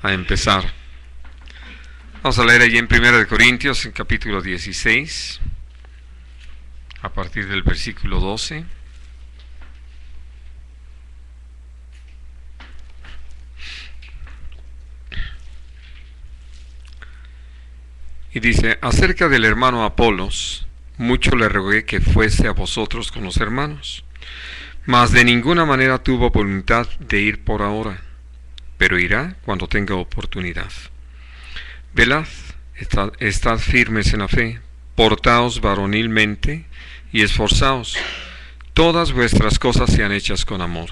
A empezar. Vamos a leer allí en 1 Corintios, en capítulo 16, a partir del versículo 12. Y dice: acerca del hermano Apolos, mucho le rogué que fuese a vosotros con los hermanos, mas de ninguna manera tuvo voluntad de ir por ahora, pero irá cuando tenga oportunidad. Velad, estad firmes en la fe, portaos varonilmente y esforzaos. Todas vuestras cosas sean hechas con amor.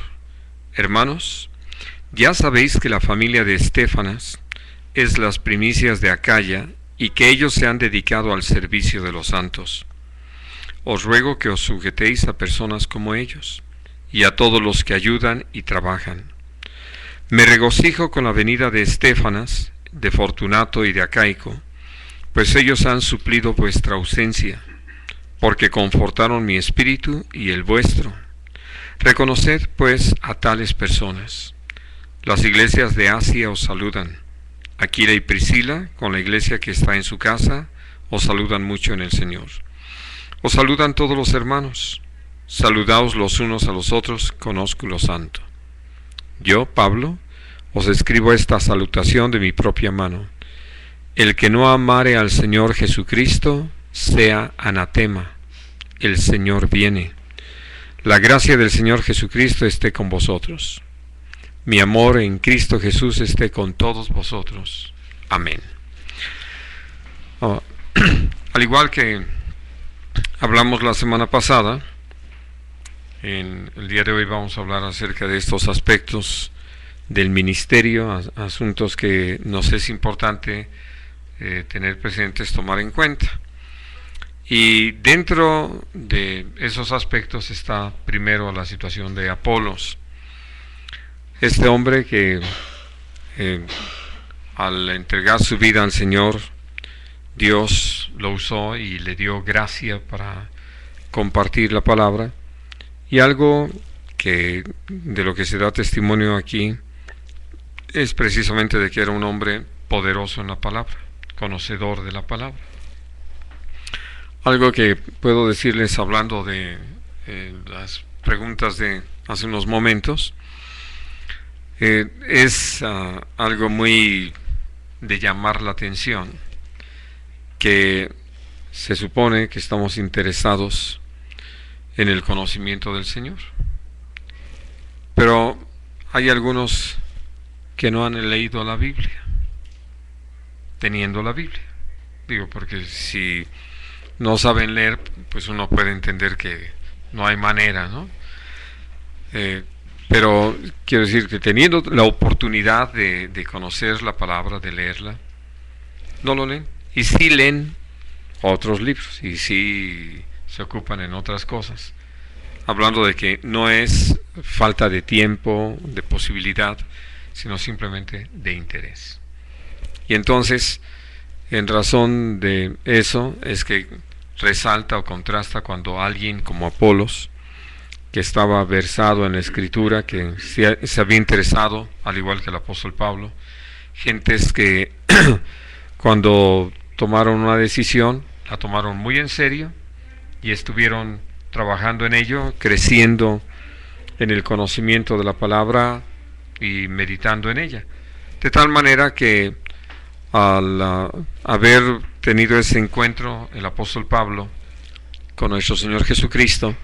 Hermanos, ya sabéis que la familia de Estéfanas es las primicias de Acaya y que ellos se han dedicado al servicio de los santos. Os ruego que os sujetéis a personas como ellos y a todos los que ayudan y trabajan. Me regocijo con la venida de Estéfanas, de Fortunato y de Acaico, pues ellos han suplido vuestra ausencia, porque confortaron mi espíritu y el vuestro. Reconoced, pues, a tales personas. Las iglesias de Asia os saludan. Aquila y Priscila, con la iglesia que está en su casa, os saludan mucho en el Señor. Os saludan todos los hermanos. Saludaos los unos a los otros con ósculo santo. Yo, Pablo, os escribo esta salutación de mi propia mano. El que no amare al Señor Jesucristo, sea anatema. El Señor viene. La gracia del Señor Jesucristo esté con vosotros. Mi amor en Cristo Jesús esté con todos vosotros. Amén. Al igual que hablamos la semana pasada, en el día de hoy vamos a hablar acerca de estos aspectos del ministerio, asuntos que nos es importante tener presentes, tomar en cuenta. Y dentro de esos aspectos está primero la situación de Apolos. Este hombre que al entregar su vida al Señor, Dios lo usó y le dio gracia para compartir la palabra. Y algo que de lo que se da testimonio aquí es precisamente de que era un hombre poderoso en la palabra, conocedor de la palabra. Algo que puedo decirles hablando de las preguntas de hace unos momentos, es algo muy de llamar la atención, que se supone que estamos interesados en el conocimiento del Señor, pero hay algunos que no han leído la Biblia, teniendo la Biblia. Digo, porque si no saben leer, pues uno puede entender que no hay manera, ¿no? Pero quiero decir que teniendo la oportunidad de conocer la palabra, de leerla, no lo leen. Y sí leen otros libros, y sí se ocupan en otras cosas. Hablando de que no es falta de tiempo, de posibilidad, sino simplemente de interés. Y entonces, en razón de eso, es que resalta o contrasta cuando alguien como Apolos, que estaba versado en la Escritura, que se había interesado, al igual que el apóstol Pablo, gentes que cuando tomaron una decisión, la tomaron muy en serio y estuvieron trabajando en ello, creciendo en el conocimiento de la palabra y meditando en ella. De tal manera que al haber tenido ese encuentro el apóstol Pablo con nuestro Señor Jesucristo,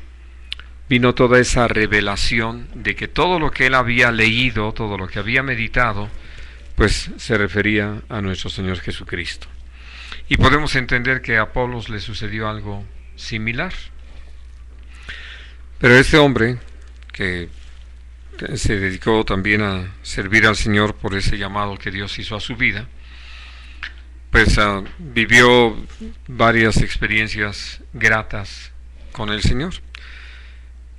vino toda esa revelación de que todo lo que él había leído, todo lo que había meditado, pues se refería a nuestro Señor Jesucristo. Y podemos entender que a Apolos le sucedió algo similar. Pero este hombre, que se dedicó también a servir al Señor por ese llamado que Dios hizo a su vida, pues vivió varias experiencias gratas con el Señor.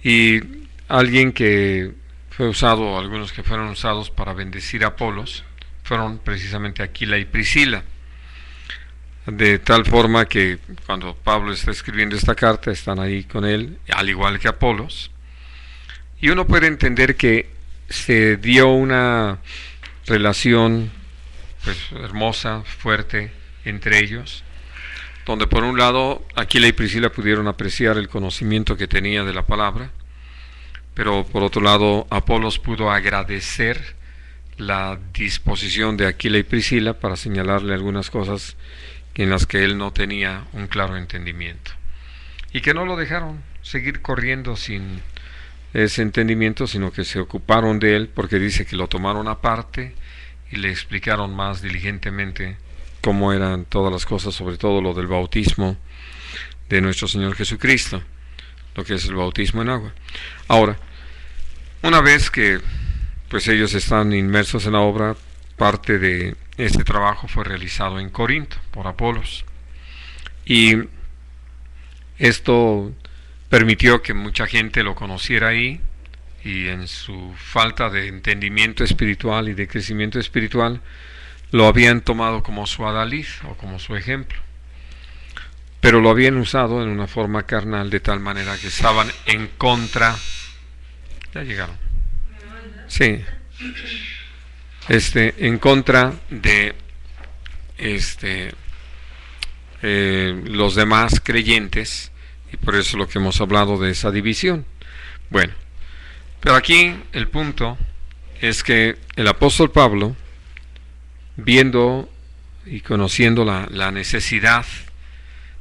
Y alguien que fue usado, algunos que fueron usados para bendecir a Apolos, fueron precisamente Aquila y Priscila. De tal forma que cuando Pablo está escribiendo esta carta, están ahí con él, al igual que Apolos. Y uno puede entender que se dio una relación pues hermosa, fuerte entre ellos, donde por un lado Aquila y Priscila pudieron apreciar el conocimiento que tenía de la palabra, pero por otro lado Apolos pudo agradecer la disposición de Aquila y Priscila para señalarle algunas cosas en las que él no tenía un claro entendimiento, y que no lo dejaron seguir corriendo sin ese entendimiento, sino que se ocuparon de él, porque dice que lo tomaron aparte y le explicaron más diligentemente cómo eran todas las cosas, sobre todo lo del bautismo de nuestro Señor Jesucristo, lo que es el bautismo en agua. Ahora, una vez que pues ellos están inmersos en la obra, parte de este trabajo fue realizado en Corinto por Apolos, y esto permitió que mucha gente lo conociera ahí, y en su falta de entendimiento espiritual y de crecimiento espiritual lo habían tomado como su adalid o como su ejemplo, pero lo habían usado en una forma carnal, de tal manera que estaban en contra. Ya llegaron. Sí. En contra de los demás creyentes, y por eso lo que hemos hablado de esa división. Bueno, pero aquí el punto es que el apóstol Pablo, viendo y conociendo la necesidad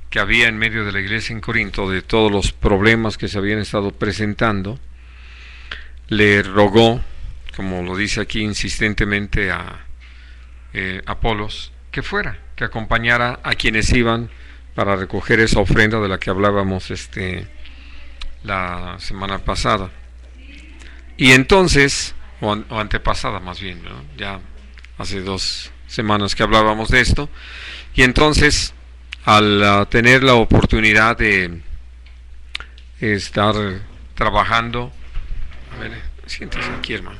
que había en medio de la iglesia en Corinto, de todos los problemas que se habían estado presentando, le rogó, como lo dice aquí insistentemente, a Apolos, que fuera, que acompañara a quienes iban para recoger esa ofrenda de la que hablábamos la semana pasada. Y entonces, o antepasada más bien, ¿no? Ya hace 2 semanas que hablábamos de esto, y entonces al tener la oportunidad de estar trabajando, a ver, siéntese aquí, hermano,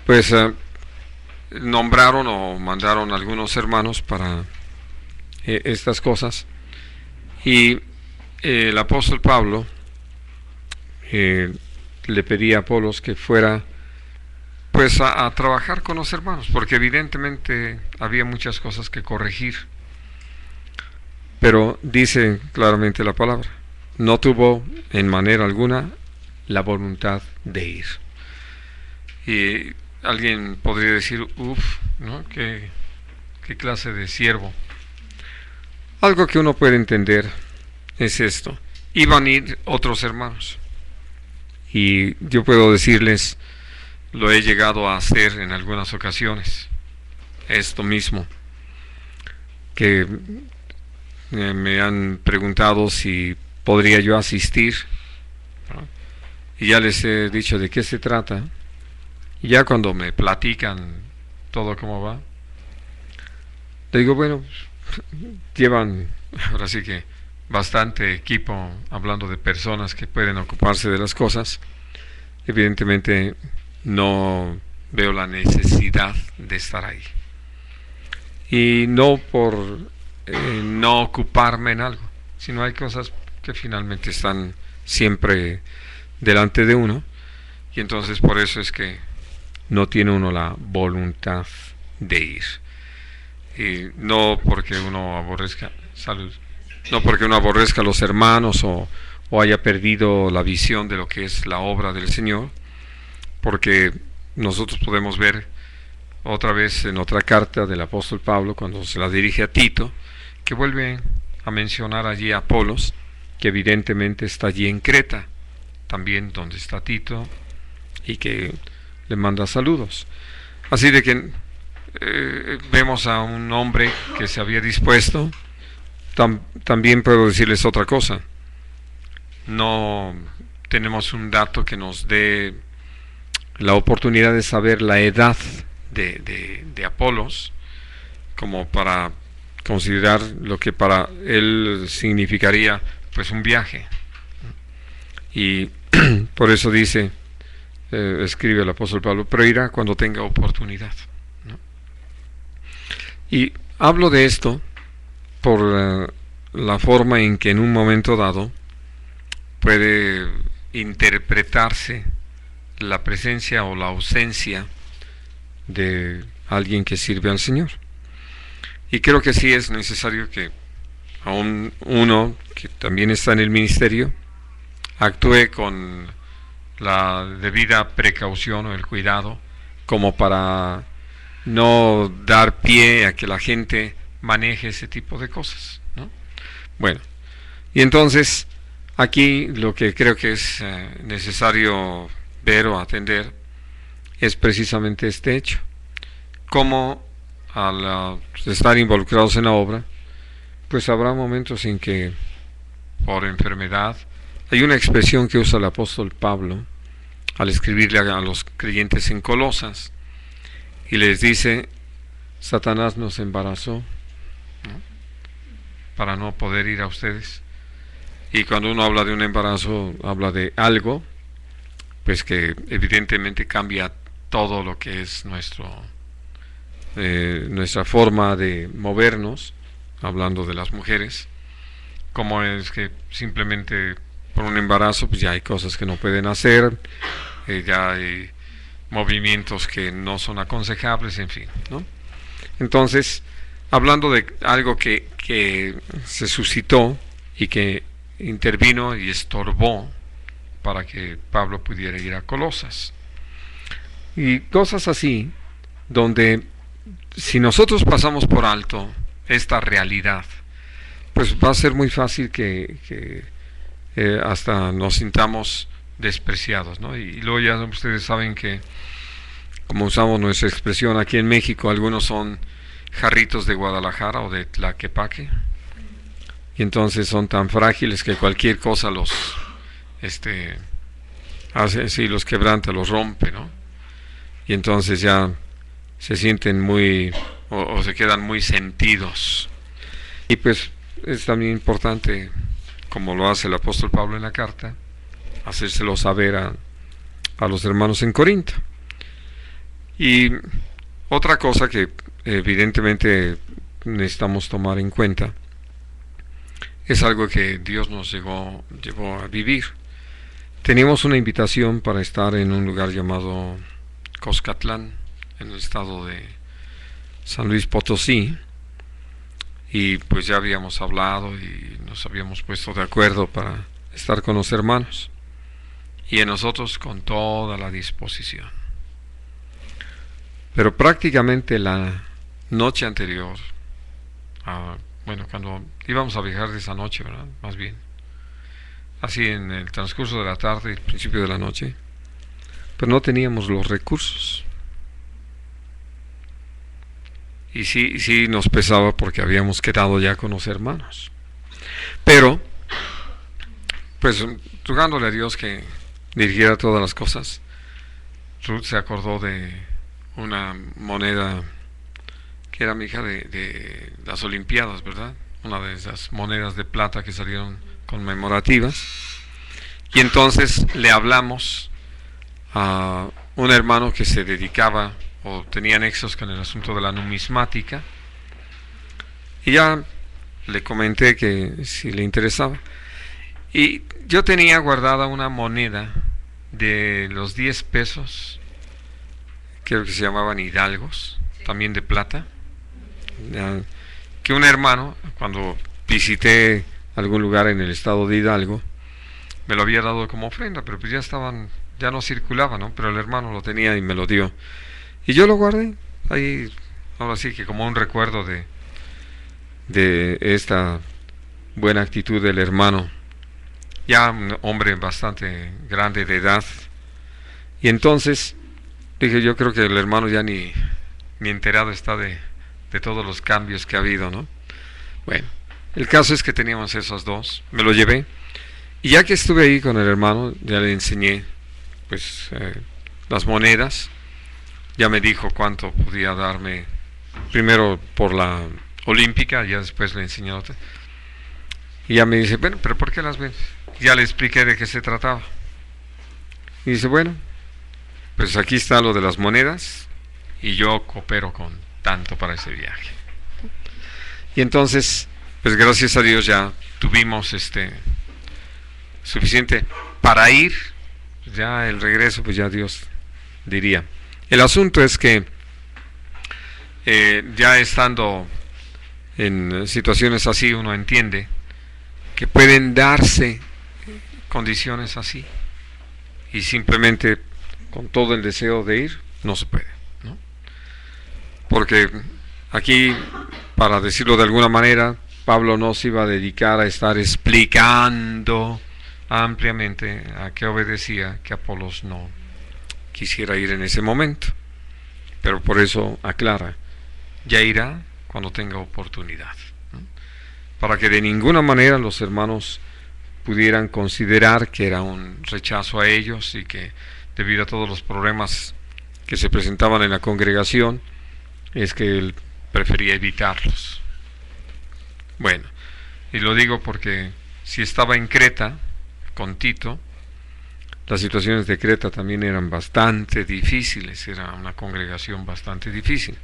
pues nombraron o mandaron algunos hermanos para estas cosas, y el apóstol Pablo le pedía a Apolos que fuera pues a trabajar con los hermanos, porque evidentemente había muchas cosas que corregir, pero dice claramente la palabra, no tuvo en manera alguna la voluntad de ir. Y alguien podría decir, ¿no? ¿Qué clase de siervo? Algo que uno puede entender es esto: iban a ir otros hermanos, y yo puedo decirles, lo he llegado a hacer en algunas ocasiones, esto mismo, que me han preguntado si podría yo asistir, ¿no? Y ya les he dicho de qué se trata, y ya cuando me platican todo cómo va, le digo, bueno, llevan ahora sí que bastante equipo, hablando de personas que pueden ocuparse de las cosas. Evidentemente no veo la necesidad de estar ahí, y no por no ocuparme en algo, sino hay cosas que finalmente están siempre delante de uno, y entonces por eso es que no tiene uno la voluntad de ir, y no porque uno aborrezca a los hermanos o haya perdido la visión de lo que es la obra del Señor, porque nosotros podemos ver otra vez en otra carta del apóstol Pablo, cuando se la dirige a Tito, que vuelve a mencionar allí a Apolos, que evidentemente está allí en Creta, también donde está Tito, y que le manda saludos. Así de que vemos a un hombre que se había dispuesto. También puedo decirles otra cosa: no tenemos un dato que nos dé la oportunidad de saber la edad de Apolos, como para considerar lo que para él significaría pues un viaje. Y por eso dice, escribe el apóstol Pablo, pero irá cuando tenga oportunidad, ¿no? Y hablo de esto por la forma en que en un momento dado puede interpretarse la presencia o la ausencia de alguien que sirve al Señor. Y creo que sí es necesario que aún uno que también está en el ministerio actúe con la debida precaución o el cuidado, como para no dar pie a que la gente maneje ese tipo de cosas, ¿no? Bueno, y entonces aquí lo que creo que es necesario ver o atender es precisamente este hecho, cómo al estar involucrados en la obra, pues habrá momentos en que por enfermedad, hay una expresión que usa el apóstol Pablo al escribirle a los creyentes en Colosas y les dice: Satanás nos embarazó, ¿no?, para no poder ir a ustedes. Y cuando uno habla de un embarazo, habla de algo pues que evidentemente cambia todo lo que es nuestra forma de movernos, hablando de las mujeres, como es que simplemente por un embarazo pues ya hay cosas que no pueden hacer, ya hay movimientos que no son aconsejables, en fin, ¿no? Entonces, hablando de algo que se suscitó y que intervino y estorbó para que Pablo pudiera ir a Colosas. Y cosas así, donde si nosotros pasamos por alto esta realidad, pues va a ser muy fácil que hasta nos sintamos despreciados, ¿no? Y luego ya ustedes saben que, como usamos nuestra expresión aquí en México, algunos son jarritos de Guadalajara o de Tlaquepaque, y entonces son tan frágiles que cualquier cosa los hace así, los quebranta, los rompe, ¿no? Y entonces ya se sienten muy o se quedan muy sentidos. Y pues es también importante, como lo hace el apóstol Pablo en la carta, hacérselo saber a los hermanos en Corinto. Y otra cosa que evidentemente necesitamos tomar en cuenta es algo que Dios nos llevó a vivir. Teníamos una invitación para estar en un lugar llamado Coscatlán, en el estado de San Luis Potosí, y pues ya habíamos hablado y nos habíamos puesto de acuerdo para estar con los hermanos, y en nosotros con toda la disposición. Pero prácticamente la noche anterior, cuando íbamos a viajar de esa noche, ¿verdad?, más bien, así en el transcurso de la tarde y el principio de la noche, pero no teníamos los recursos. Y sí nos pesaba porque habíamos quedado ya con los hermanos. Pero, pues, rogándole a Dios que dirigiera todas las cosas, Ruth se acordó de una moneda que era mi hija de las Olimpiadas, ¿verdad? Una de esas monedas de plata que salieron conmemorativas. Y entonces le hablamos a un hermano que se dedicaba o tenía nexos con el asunto de la numismática, y ya le comenté que si le interesaba. Y yo tenía guardada una moneda de los 10 pesos, creo que se llamaban hidalgos, también de plata, que un hermano, cuando visité algún lugar en el estado de Hidalgo, me lo había dado como ofrenda, pero pues ya no circulaba, ¿no? Pero el hermano lo tenía y me lo dio. Y yo lo guardé ahí, ahora sí que como un recuerdo de esta buena actitud del hermano, ya un hombre bastante grande de edad. Y entonces dije, yo creo que el hermano ya ni enterado está de todos los cambios que ha habido, ¿no? Bueno, el caso es que teníamos esos dos, me lo llevé, y ya que estuve ahí con el hermano, ya le enseñé pues las monedas. Ya me dijo cuánto podía darme, primero por la olímpica, ya después le enseñé otra. Y ya me dice, bueno, pero ¿por qué las vendes? Ya le expliqué de qué se trataba. Y dice, bueno, pues aquí está lo de las monedas y yo coopero con tanto para ese viaje. Y entonces, pues gracias a Dios ya tuvimos suficiente para ir. Ya el regreso, pues ya Dios diría. El asunto es que ya estando en situaciones así, uno entiende que pueden darse condiciones así y simplemente con todo el deseo de ir no se puede, ¿no? Porque aquí, para decirlo de alguna manera, Pablo no se iba a dedicar a estar explicando ampliamente a qué obedecía que Apolos no quisiera ir en ese momento, pero por eso aclara, ya irá cuando tenga oportunidad, ¿no? Para que de ninguna manera los hermanos pudieran considerar que era un rechazo a ellos y que debido a todos los problemas que se presentaban en la congregación es que él prefería evitarlos. Bueno, y lo digo porque si estaba en Creta con Tito, las situaciones de Creta también eran bastante difíciles, era una congregación bastante difícil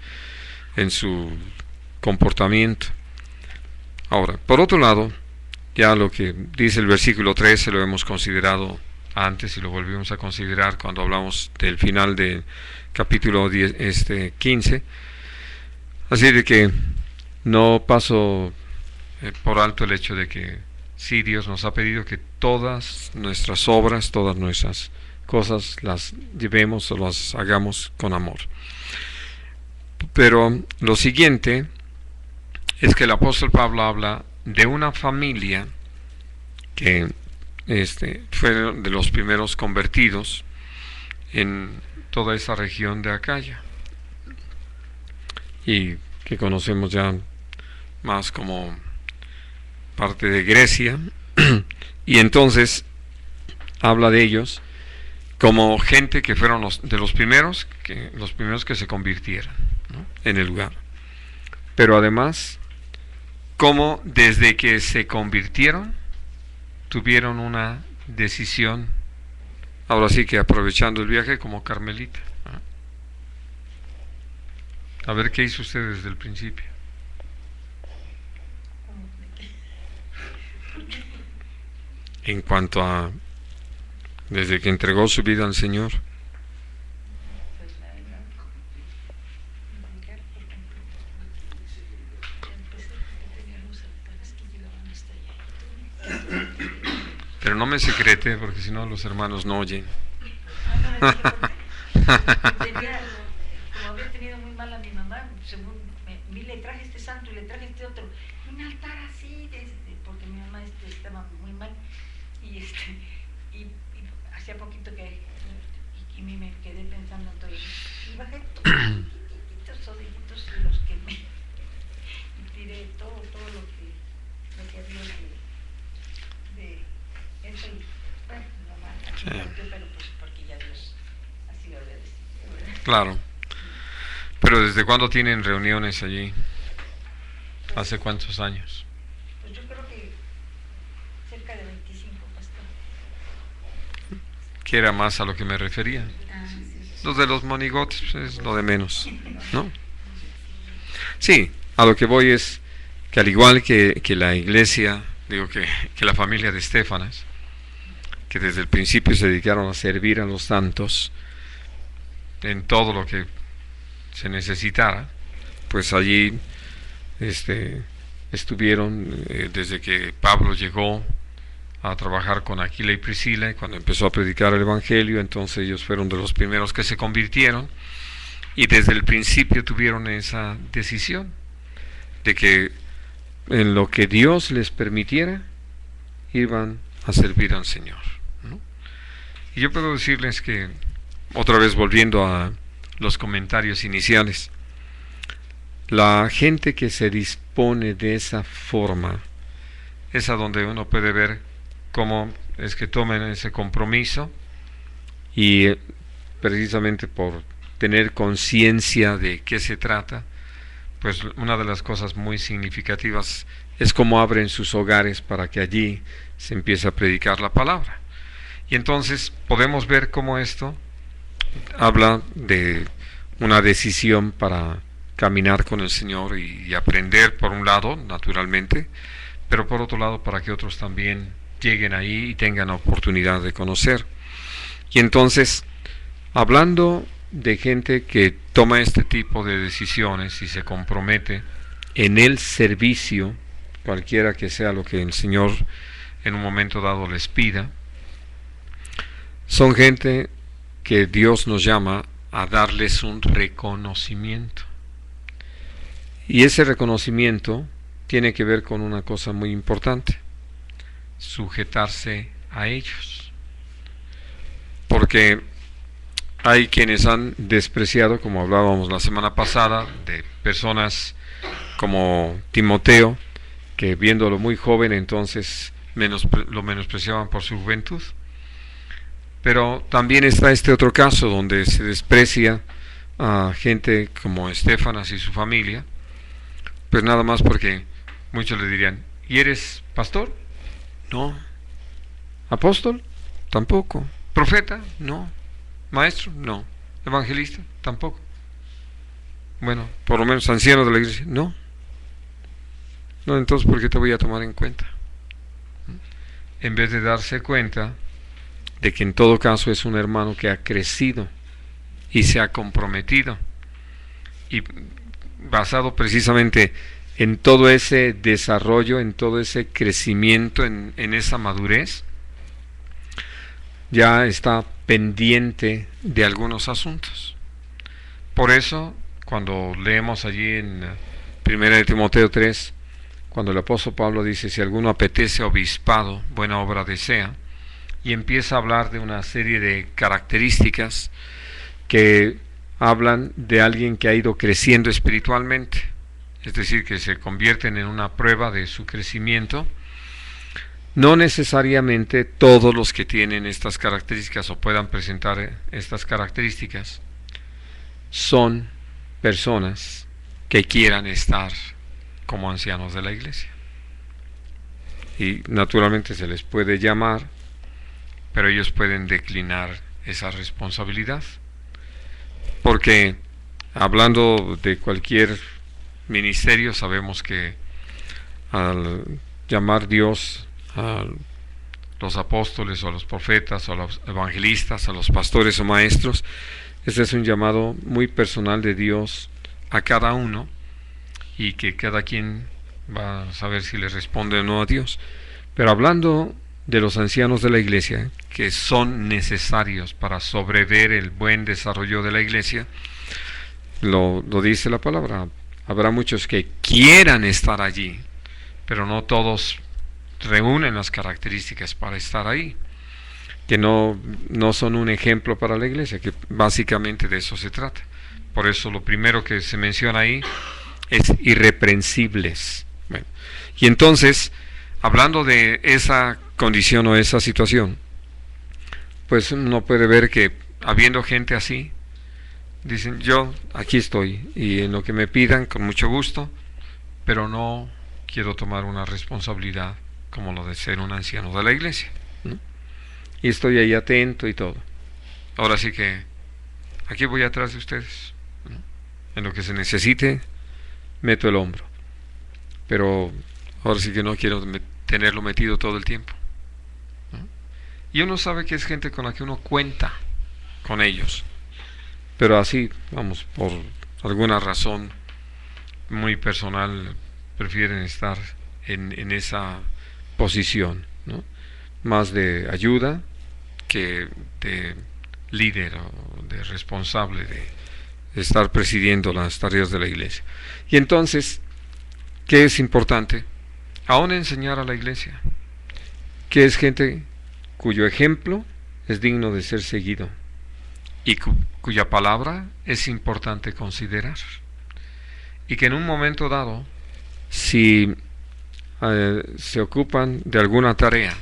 en su comportamiento. Ahora, por otro lado, ya lo que dice el versículo 13 lo hemos considerado antes y lo volvimos a considerar cuando hablamos del final del capítulo 15. Así de que no paso por alto el hecho de que sí, Dios nos ha pedido que todas nuestras obras, todas nuestras cosas las llevemos o las hagamos con amor. Pero lo siguiente es que el apóstol Pablo habla de una familia que fue de los primeros convertidos en toda esa región de Acaya y que conocemos ya más como parte de Grecia. Y entonces habla de ellos como gente que fueron los primeros que se convirtieron, ¿no?, en el lugar, pero además como desde que se convirtieron tuvieron una decisión, ahora sí que aprovechando el viaje como carmelita, ¿no? A ver qué hizo usted desde el principio. En cuanto a desde que entregó su vida al Señor. Pero no me secrete, porque si no los hermanos no oyen. Como había tenido muy mal a mi mamá, según le traje este santo y le traje este otro, un altar así, porque mi mamá estaba muy mal, y hacía poquito que y me quedé pensando en todo, y bajé toditos los que me y tiré todo lo que había de eso, y bueno, mamá Sí. pero pues porque ya Dios así lo había decidido, ¿verdad? Claro. Pero ¿desde cuándo tienen reuniones allí? ¿Hace cuántos años? Pues yo creo que cerca de 25, pastor. Que era más a lo que me refería. Sí. Los de los monigotes pues, es lo de menos, ¿no? Sí, a lo que voy es que al igual que la iglesia, digo que la familia de Estéfanas, que desde el principio se dedicaron a servir a los santos en todo lo que se necesitara, pues allí estuvieron desde que Pablo llegó a trabajar con Aquila y Priscila, y cuando empezó a predicar el evangelio, entonces ellos fueron de los primeros que se convirtieron, y desde el principio tuvieron esa decisión de que en lo que Dios les permitiera iban a servir al Señor, ¿no? Y yo puedo decirles que, otra vez volviendo a los comentarios iniciales, la gente que se dispone de esa forma es a donde uno puede ver cómo es que tomen ese compromiso, y precisamente por tener conciencia de qué se trata, pues una de las cosas muy significativas es cómo abren sus hogares para que allí se empiece a predicar la palabra. Y entonces podemos ver cómo esto habla de una decisión para caminar con el Señor y aprender, por un lado, naturalmente, pero por otro lado para que otros también lleguen ahí y tengan la oportunidad de conocer. Y entonces, hablando de gente que toma este tipo de decisiones y se compromete en el servicio, cualquiera que sea lo que el Señor en un momento dado les pida, son gente que Dios nos llama a darles un reconocimiento. Y ese reconocimiento tiene que ver con una cosa muy importante: sujetarse a ellos. Porque hay quienes han despreciado, como hablábamos la semana pasada, de personas como Timoteo, que viéndolo muy joven entonces lo menospreciaban por su juventud. Pero también está este otro caso donde se desprecia a gente como Estefanas y su familia, pues nada más porque muchos le dirían: ¿y eres pastor? No. ¿Apóstol? Tampoco. ¿Profeta? No. ¿Maestro? No. ¿Evangelista? Tampoco. Bueno, por lo menos anciano de la iglesia. No. No, entonces ¿por qué te voy a tomar en cuenta? En vez de darse cuenta de que en todo caso es un hermano que ha crecido y se ha comprometido, y basado precisamente en todo ese desarrollo, en todo ese crecimiento, en esa madurez, ya está pendiente de algunos asuntos. Por eso, cuando leemos allí en 1 de Timoteo 3, cuando el apóstol Pablo dice: si alguno apetece obispado, buena obra desea, y empieza a hablar de una serie de características que hablan de alguien que ha ido creciendo espiritualmente, es decir, que se convierten en una prueba de su crecimiento. No necesariamente todos los que tienen estas características o puedan presentar estas características son personas que quieran estar como ancianos de la iglesia. Y naturalmente se les puede llamar, pero ellos pueden declinar esa responsabilidad. Porque hablando de cualquier ministerio, sabemos que al llamar Dios a los apóstoles o a los profetas o a los evangelistas, a los pastores o maestros, este es un llamado muy personal de Dios a cada uno, y que cada quien va a saber si le responde o no a Dios. Pero hablando de los ancianos de la iglesia, que son necesarios para sobrever el buen desarrollo de la iglesia, lo dice la palabra: habrá muchos que quieran estar allí, pero no todos reúnen las características para estar ahí, que no son un ejemplo para la iglesia, que básicamente de eso se trata. Por eso lo primero que se menciona ahí es irreprensibles. Bueno, y entonces, hablando de esa condición o esa situación, pues uno puede ver que habiendo gente así, dicen: yo aquí estoy y en lo que me pidan con mucho gusto, pero no quiero tomar una responsabilidad como lo de ser un anciano de la iglesia, ¿no? Y estoy ahí atento y todo. Ahora sí que aquí voy atrás de ustedes, ¿no? En lo que se necesite meto el hombro, pero ahora sí que no quiero tenerlo metido todo el tiempo, ¿no? Y uno sabe que es gente con la que uno cuenta con ellos, pero así, vamos, por alguna razón muy personal prefieren estar en esa posición, ¿no? Más de ayuda que de líder o de responsable de estar presidiendo las tareas de la iglesia. Y entonces, ¿qué es importante? Aún enseñar a la iglesia, que es gente cuyo ejemplo es digno de ser seguido y cuya palabra es importante considerar, y que en un momento dado, si se ocupan de alguna tarea,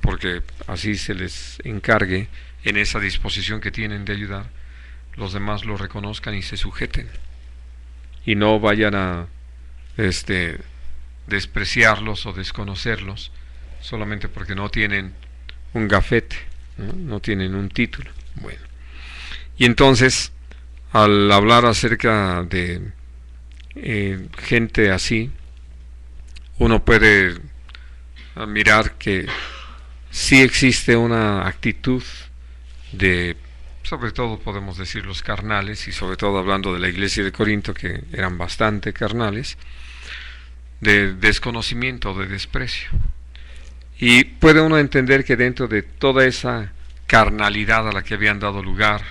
porque así se les encargue en esa disposición que tienen de ayudar, los demás lo reconozcan y se sujeten, y no vayan a despreciarlos o desconocerlos solamente porque no tienen un gafete, no tienen un título. Bueno, y entonces, al hablar acerca de gente así, uno puede mirar que sí existe una actitud de sobre todo podemos decir los carnales, y sobre todo hablando de la iglesia de Corinto, que eran bastante carnales, de desconocimiento, de desprecio. Y puede uno entender que dentro de toda esa carnalidad a la que habían dado lugar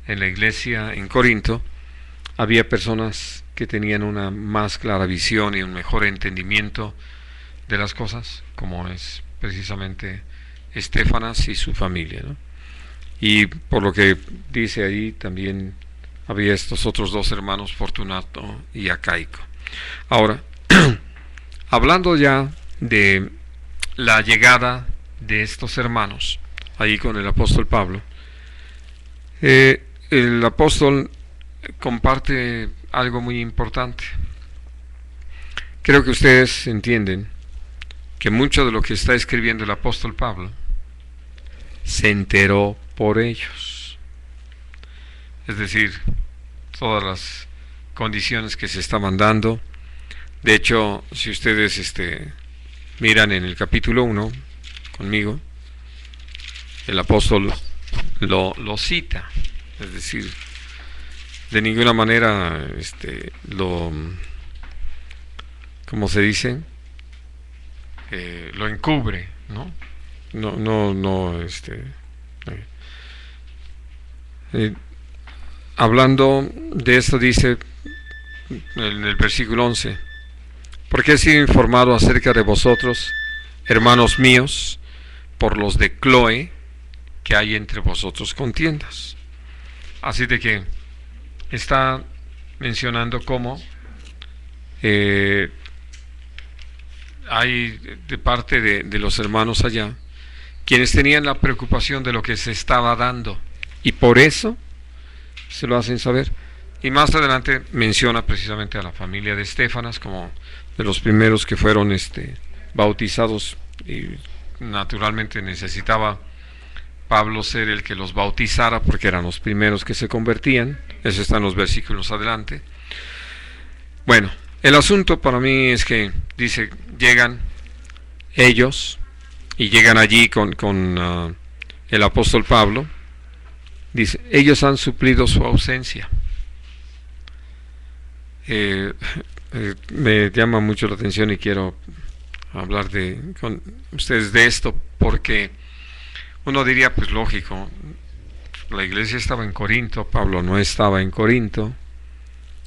en la iglesia en Corinto, había personas que tenían una más clara visión y un mejor entendimiento de las cosas, como es precisamente Estéfanas y su familia, ¿no? Y por lo que dice ahí, también había estos otros dos hermanos, Fortunato y Acaico. Ahora, hablando ya de la llegada de estos hermanos, ahí con el apóstol Pablo, el apóstol comparte algo muy importante. Creo que ustedes entienden que mucho de lo que está escribiendo el apóstol Pablo se enteró por ellos. Es decir, todas las condiciones que se estaban dando. De hecho, si ustedes miran en el capítulo 1 conmigo, el apóstol lo cita. Es decir, de ninguna manera ¿cómo se dice? Lo encubre, ¿no? Hablando de esto dice en el versículo 11: porque he sido informado acerca de vosotros, hermanos míos, por los de Cloe, que hay entre vosotros contiendas. Así de que está mencionando cómo hay de parte de los hermanos allá quienes tenían la preocupación de lo que se estaba dando, y por eso se lo hacen saber. Y más adelante menciona precisamente a la familia de Estéfanas como de los primeros que fueron bautizados, y naturalmente necesitaba Pablo ser el que los bautizara porque eran los primeros que se convertían. Eso está en los versículos adelante. Bueno, el asunto para mí es que dice, llegan ellos y llegan allí con el apóstol Pablo. Dice, ellos han suplido su ausencia. Me llama mucho la atención y quiero hablar con ustedes de esto, porque uno diría, pues lógico, la iglesia estaba en Corinto, Pablo no estaba en Corinto,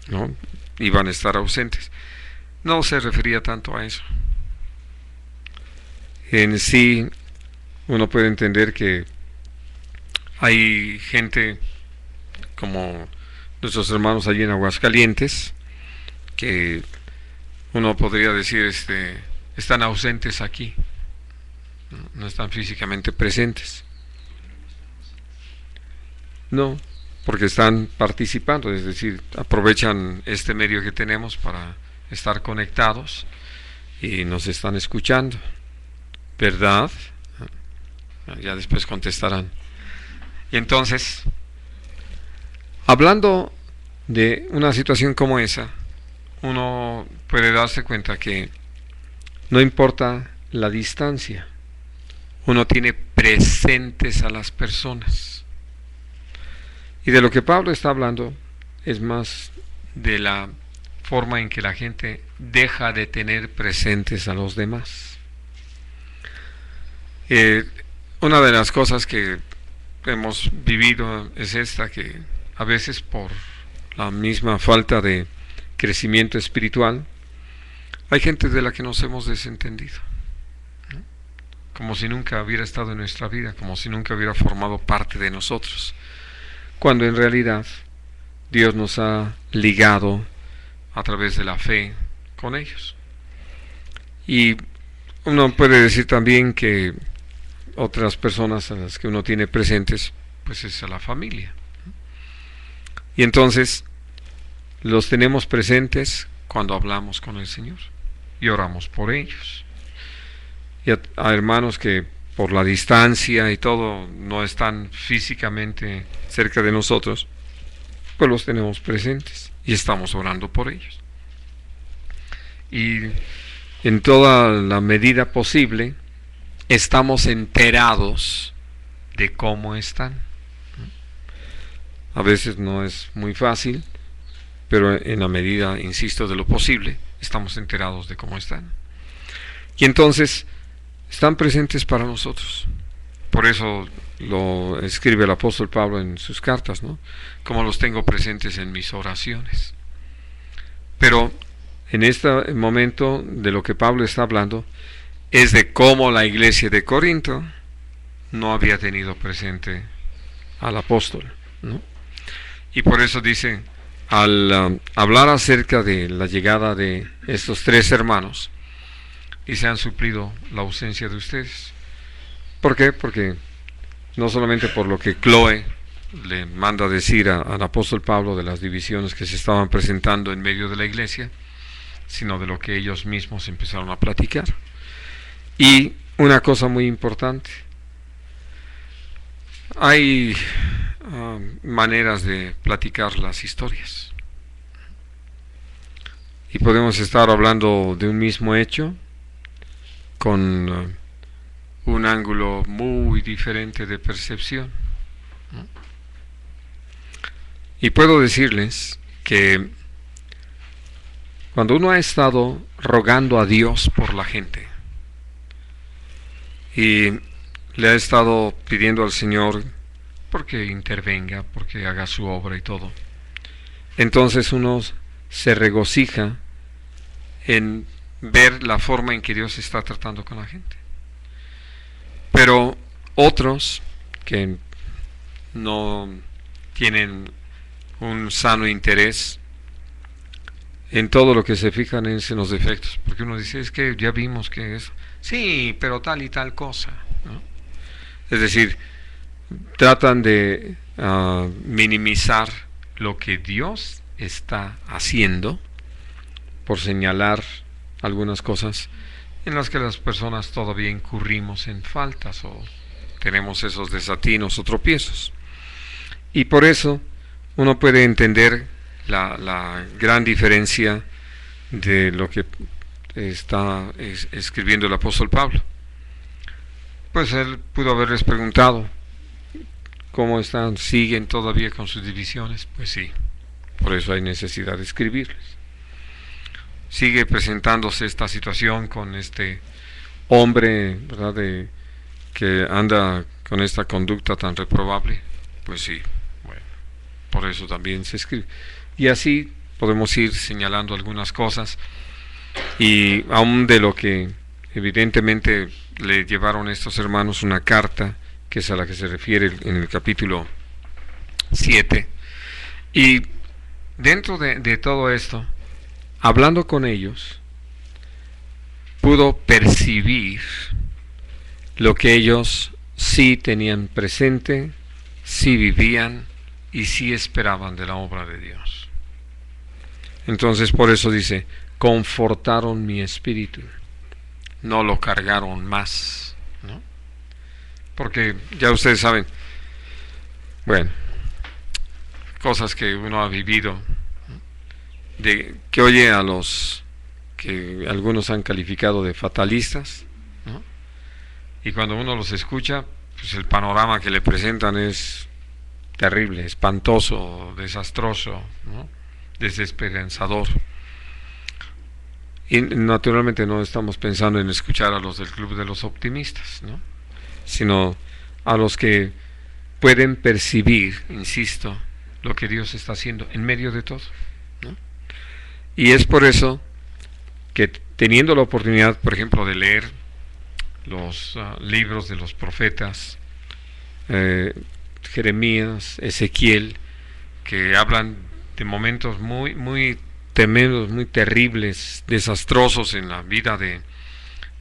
¿no? Iban a estar ausentes. No se refería tanto a eso. En sí, uno puede entender que hay gente como nuestros hermanos allí en Aguascalientes, que uno podría decir están ausentes aquí, no están físicamente presentes. No, porque están participando, es decir, aprovechan este medio que tenemos para estar conectados y nos están escuchando, ¿verdad? Ya después contestarán. Y entonces, hablando de una situación como esa, uno puede darse cuenta que no importa la distancia, uno tiene presentes a las personas. Y de lo que Pablo está hablando es más de la forma en que la gente deja de tener presentes a los demás. Una de las cosas que hemos vivido es esta, que a veces por la misma falta de crecimiento espiritual hay gente de la que nos hemos desentendido, ¿no? Como si nunca hubiera estado en nuestra vida, como si nunca hubiera formado parte de nosotros, cuando en realidad Dios nos ha ligado a través de la fe con ellos. Y uno puede decir también que otras personas a las que uno tiene presentes, pues es a la familia. Y entonces los tenemos presentes cuando hablamos con el Señor y oramos por ellos. Y a hermanos que por la distancia y todo no están físicamente cerca de nosotros, pues los tenemos presentes y estamos orando por ellos. Y en toda la medida posible estamos enterados de cómo están. A veces no es muy fácil, pero en la medida, insisto, de lo posible, estamos enterados de cómo están. Y entonces están presentes para nosotros. Por eso lo escribe el apóstol Pablo en sus cartas, ¿no? Como los tengo presentes en mis oraciones. Pero en este momento de lo que Pablo está hablando es de cómo la iglesia de Corinto no había tenido presente al apóstol, ¿no? Y por eso dice, al hablar acerca de la llegada de estos 3 hermanos, y se han suplido la ausencia de ustedes. ¿Por qué? Porque no solamente por lo que Chloe le manda decir al apóstol Pablo de las divisiones que se estaban presentando en medio de la iglesia, sino de lo que ellos mismos empezaron a platicar. Y una cosa muy importante, hay maneras de platicar las historias. Y podemos estar hablando de un mismo hecho con un ángulo muy diferente de percepción. Y puedo decirles que cuando uno ha estado rogando a Dios por la gente y le ha estado pidiendo al Señor porque intervenga, porque haga su obra y todo, entonces uno se regocija en ver la forma en que Dios está tratando con la gente. Pero otros que no tienen un sano interés en todo lo que se fijan es en los defectos, porque uno dice, es que ya vimos que es, sí, pero tal y tal cosa, ¿no? Es decir, tratan de minimizar lo que Dios está haciendo por señalar algunas cosas en las que las personas todavía incurrimos en faltas o tenemos esos desatinos o tropiezos. Y por eso uno puede entender la gran diferencia de lo que está escribiendo el apóstol Pablo. Pues él pudo haberles preguntado, ¿cómo están? ¿Siguen todavía con sus divisiones? Pues sí, por eso hay necesidad de escribirles. Sigue presentándose esta situación con este hombre, ¿verdad?, que anda con esta conducta tan reprobable. Pues sí, bueno, por eso también se escribe. Y así podemos ir señalando algunas cosas, y aún de lo que evidentemente le llevaron estos hermanos una carta, que es a la que se refiere en el capítulo 7. Y dentro de todo esto, hablando con ellos, pudo percibir lo que ellos sí tenían presente, sí vivían y sí esperaban de la obra de Dios. Entonces por eso dice, confortaron mi espíritu, no lo cargaron más, ¿no? Porque ya ustedes saben, bueno, cosas que uno ha vivido, de que oye a los que algunos han calificado de fatalistas, ¿no? Y cuando uno los escucha, pues el panorama que le presentan es terrible, espantoso, desastroso, ¿no?, desesperanzador. Y naturalmente no estamos pensando en escuchar a los del club de los optimistas, ¿no?, sino a los que pueden percibir, insisto, lo que Dios está haciendo en medio de todo, ¿no? Y es por eso que, teniendo la oportunidad, por ejemplo, de leer los libros de los profetas, Jeremías, Ezequiel, que hablan de momentos muy, muy tremendos, muy terribles, desastrosos en la vida de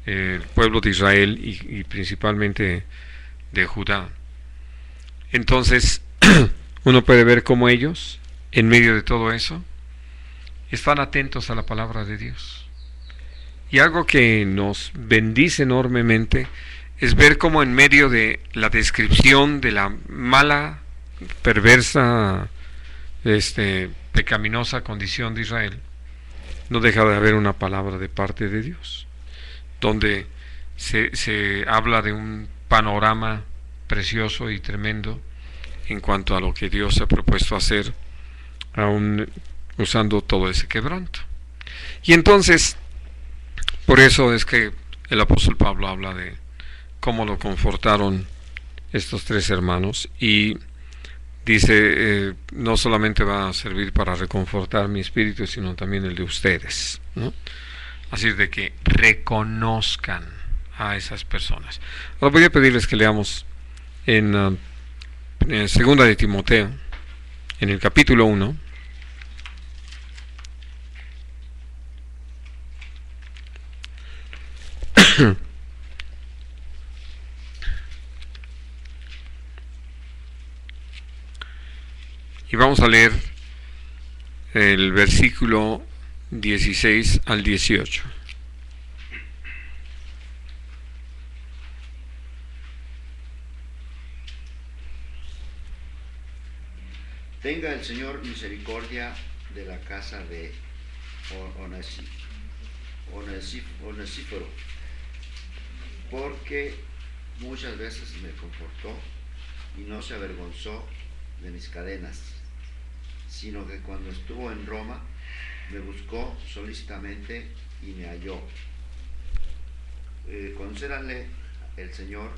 el pueblo de Israel y principalmente de Judá. Entonces uno puede ver cómo ellos, en medio de todo eso, están atentos a la palabra de Dios. Y algo que nos bendice enormemente es ver cómo en medio de la descripción de la mala, perversa, pecaminosa condición de Israel, no deja de haber una palabra de parte de Dios, donde se habla de un panorama precioso y tremendo en cuanto a lo que Dios ha propuesto hacer, aún usando todo ese quebranto. Y entonces, por eso es que el apóstol Pablo habla de cómo lo confortaron estos tres hermanos, y dice, no solamente va a servir para reconfortar mi espíritu, sino también el de ustedes, ¿no? Así es de que reconozcan a esas personas. Ahora voy a pedirles que leamos en segunda de Timoteo, en el capítulo 1. Y vamos a leer el versículo 16 al 18. Tenga el Señor misericordia de la casa de Onesíforo, porque muchas veces me confortó y no se avergonzó de mis cadenas, sino que cuando estuvo en Roma me buscó solícitamente y me halló. Concédale el Señor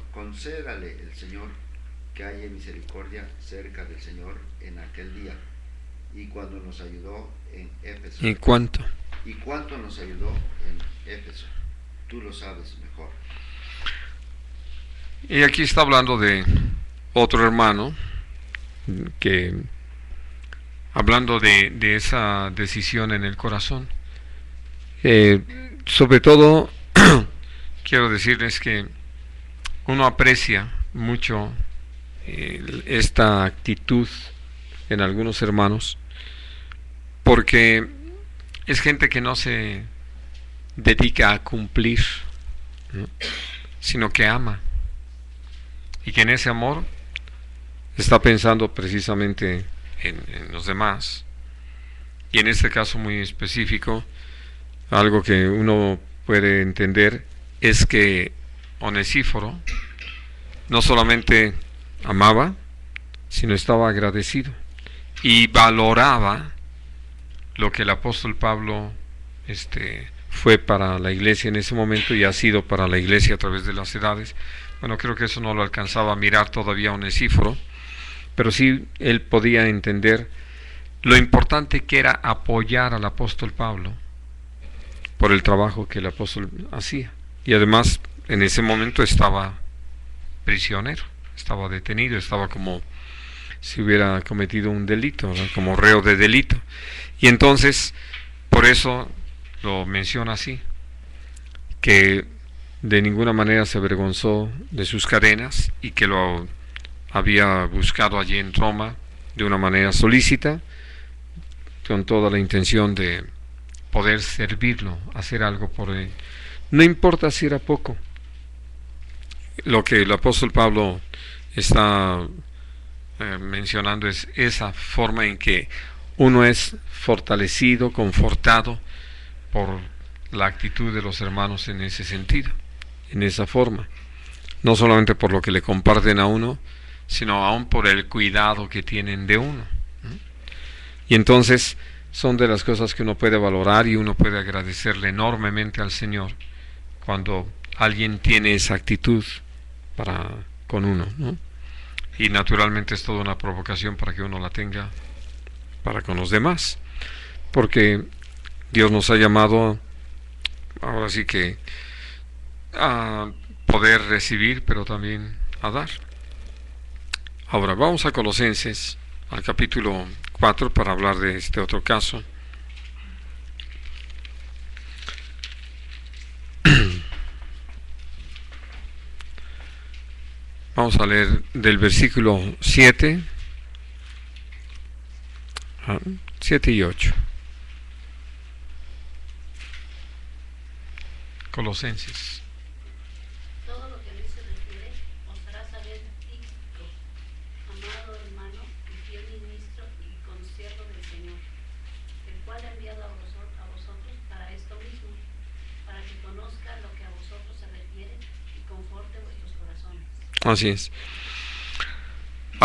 que haya misericordia cerca del Señor en aquel día, y cuando nos ayudó en Éfeso. ¿Y cuánto? ¿Y cuánto nos ayudó en Éfeso? Tú lo sabes mejor. Y aquí está hablando de otro hermano, que hablando de esa decisión en el corazón. Sobre todo, quiero decirles que uno aprecia mucho esta actitud en algunos hermanos, porque es gente que no se dedica a cumplir, ¿no?, sino que ama, y que en ese amor está pensando precisamente en los demás. Y en este caso muy específico, algo que uno puede entender es que Onesíforo no solamente amaba, sino estaba agradecido y valoraba lo que el apóstol Pablo fue para la iglesia en ese momento, y ha sido para la iglesia a través de las edades. Bueno, creo que eso no lo alcanzaba a mirar todavía Onesíforo, pero sí él podía entender lo importante que era apoyar al apóstol Pablo por el trabajo que el apóstol hacía. Y además en ese momento estaba prisionero, estaba detenido, estaba como si hubiera cometido un delito, ¿no?, como reo de delito. Y entonces por eso lo menciona así, que de ninguna manera se avergonzó de sus cadenas, y que lo había buscado allí en Roma de una manera solícita, con toda la intención de poder servirlo, hacer algo por él. No importa si era poco. Lo que el apóstol Pablo está mencionando es esa forma en que uno es fortalecido, confortado por la actitud de los hermanos en ese sentido, en esa forma. No solamente por lo que le comparten a uno, sino aún por el cuidado que tienen de uno, ¿no? Y entonces son de las cosas que uno puede valorar, y uno puede agradecerle enormemente al Señor cuando alguien tiene esa actitud con uno, ¿no? Y naturalmente es toda una provocación para que uno la tenga para con los demás, porque Dios nos ha llamado ahora sí que a poder recibir, pero también a dar. Ahora vamos a Colosenses, al capítulo 4, para hablar de este otro caso. Vamos a leer del versículo 7 y 8. Colosenses. Todo lo que a mí se refiere os hará saber Tíquico, amado hermano y fiel ministro y consiervo del Señor, el cual ha enviado a vosotros para esto mismo, para que conozca lo que a vosotros se refiere y conforte vuestros corazones. Así es.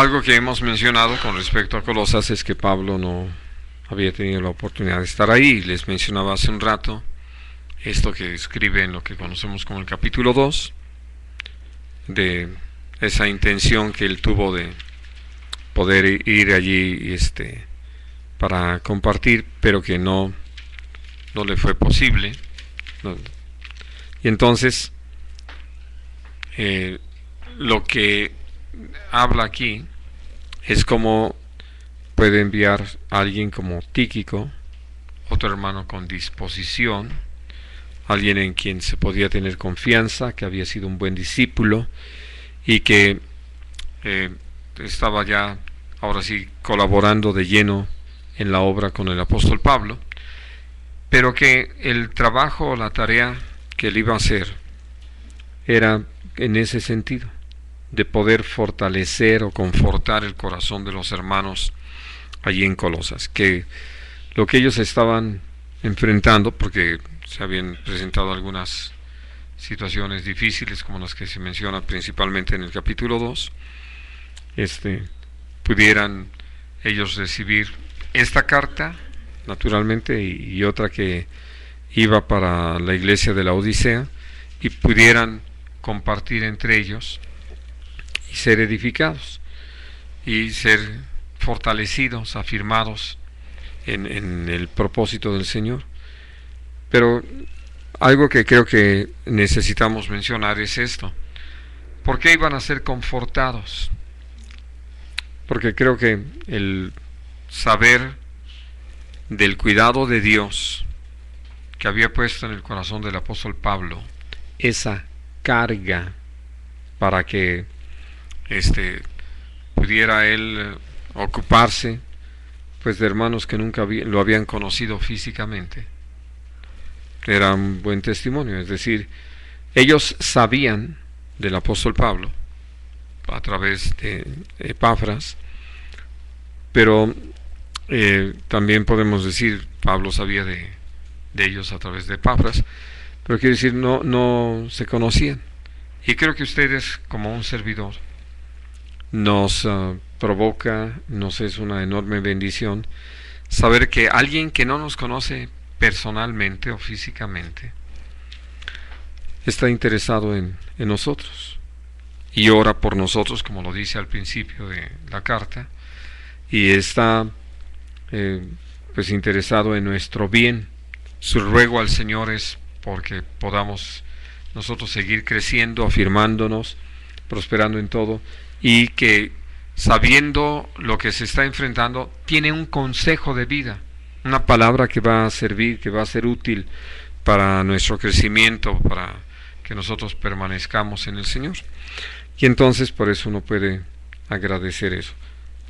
Algo que hemos mencionado con respecto a Colosas es que Pablo no había tenido la oportunidad de estar ahí. Les mencionaba hace un rato esto que escribe en lo que conocemos como el capítulo 2, de esa intención que él tuvo de poder ir allí para compartir, pero que no le fue posible. Y entonces lo que habla aquí es cómo puede enviar a alguien como Tíquico, otro hermano con disposición, alguien en quien se podía tener confianza, que había sido un buen discípulo y que estaba ya ahora sí colaborando de lleno en la obra con el apóstol Pablo, pero que el trabajo o la tarea que él iba a hacer era en ese sentido, de poder fortalecer o confortar el corazón de los hermanos allí en Colosas, que lo que ellos estaban enfrentando, porque se habían presentado algunas situaciones difíciles como las que se menciona principalmente en el capítulo 2, pudieran ellos recibir esta carta naturalmente y otra que iba para la iglesia de la Odisea, y pudieran compartir entre ellos y ser edificados y ser fortalecidos, afirmados en el propósito del Señor. Pero algo que creo que necesitamos mencionar es esto: ¿por qué iban a ser confortados? Porque creo que el saber del cuidado de Dios que había puesto en el corazón del apóstol Pablo esa carga para que pudiera él ocuparse pues de hermanos que nunca lo habían conocido físicamente, era un buen testimonio. Es decir, ellos sabían del apóstol Pablo a través de Epafras, pero también podemos decir Pablo sabía de ellos a través de Epafras, pero quiere decir no se conocían. Y creo que ustedes, como un servidor, nos provoca, nos es una enorme bendición saber que alguien que no nos conoce personalmente o físicamente está interesado en nosotros y ora por nosotros, como lo dice al principio de la carta, y está pues interesado en nuestro bien. Su ruego al Señor es porque podamos nosotros seguir creciendo, afirmándonos, prosperando en todo, y que sabiendo lo que se está enfrentando tiene un consejo de vida, una palabra que va a servir, que va a ser útil para nuestro crecimiento, para que nosotros permanezcamos en el Señor. Y entonces por eso uno puede agradecer eso.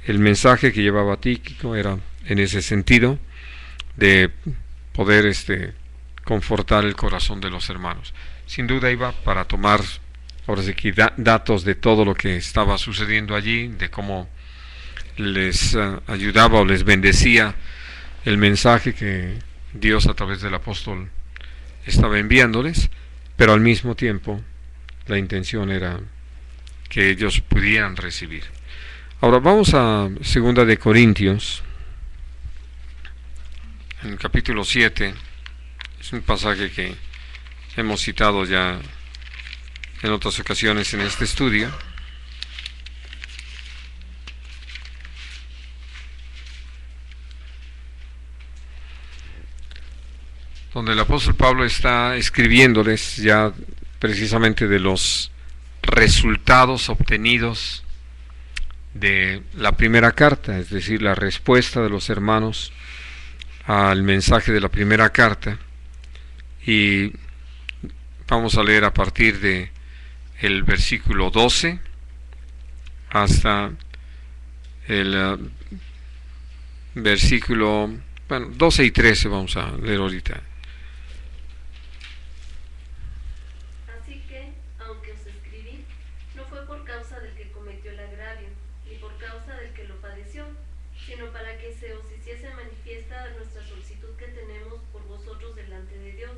El mensaje que llevaba Tíquico era en ese sentido, de poder confortar el corazón de los hermanos. Sin duda iba para tomar ahora sí que datos de todo lo que estaba sucediendo allí, de cómo les ayudaba o les bendecía el mensaje que Dios a través del apóstol estaba enviándoles, pero al mismo tiempo la intención era que ellos pudieran recibir. Ahora vamos a 2 de Corintios, en el capítulo 7. Es un pasaje que hemos citado ya en otras ocasiones en este estudio. Donde el apóstol Pablo está escribiéndoles ya precisamente de los resultados obtenidos de la primera carta, es decir, la respuesta de los hermanos al mensaje de la primera carta. Y vamos a leer a partir de el versículo 12 hasta el versículo 12 y 13 vamos a leer ahorita. Así que, aunque os escribí, no fue por causa del que cometió el agravio, ni por causa del que lo padeció, sino para que se os hiciese manifiesta nuestra solicitud que tenemos por vosotros delante de Dios.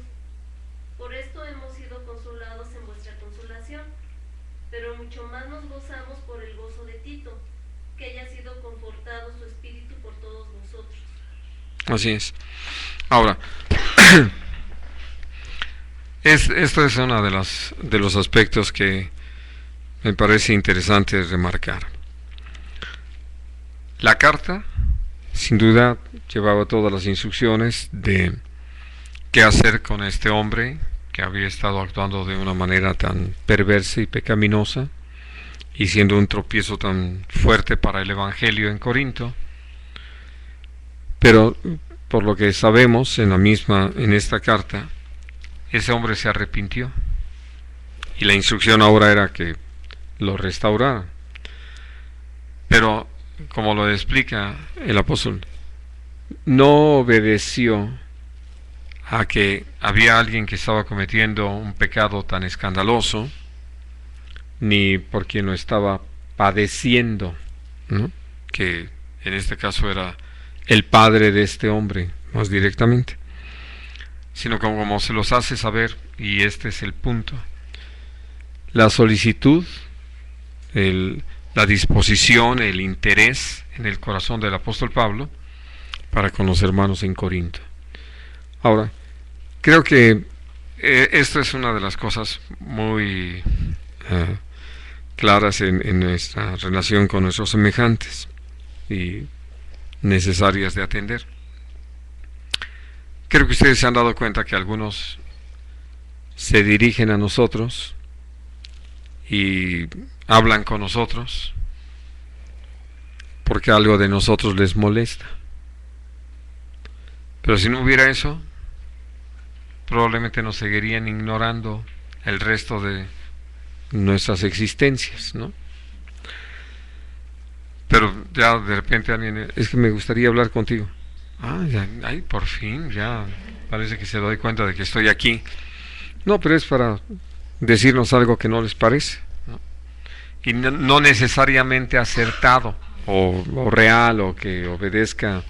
Por esto hemos sido consolados en vuestra consolación, pero mucho más nos gozamos por el gozo de Tito, que haya sido confortado su espíritu por todos nosotros. Así es. Ahora, esto es uno de los aspectos que me parece interesante remarcar. La carta, sin duda, llevaba todas las instrucciones de qué hacer con este hombre que había estado actuando de una manera tan perversa y pecaminosa y siendo un tropiezo tan fuerte para el Evangelio en Corinto. Pero por lo que sabemos en esta carta, ese hombre se arrepintió y la instrucción ahora era que lo restaurara. Pero como lo explica el apóstol, no obedeció a que había alguien que estaba cometiendo un pecado tan escandaloso, ni por quien lo estaba padeciendo, ¿no? Que en este caso era el padre de este hombre, más directamente, sino como se los hace saber, y este es el punto, la solicitud, la disposición, el interés en el corazón del apóstol Pablo para con los hermanos en Corinto. Ahora, creo que esto es una de las cosas muy claras en nuestra relación con nuestros semejantes y necesarias de atender. Creo que ustedes se han dado cuenta que algunos se dirigen a nosotros y hablan con nosotros porque algo de nosotros les molesta. Pero si no hubiera eso, probablemente nos seguirían ignorando el resto de nuestras existencias, ¿no? Pero ya de repente alguien, es que me gustaría hablar contigo. Ya, ay, por fin, ya parece que se doy cuenta de que estoy aquí. No, pero es para decirnos algo que no les parece, ¿no? Y no necesariamente acertado o real o que obedezca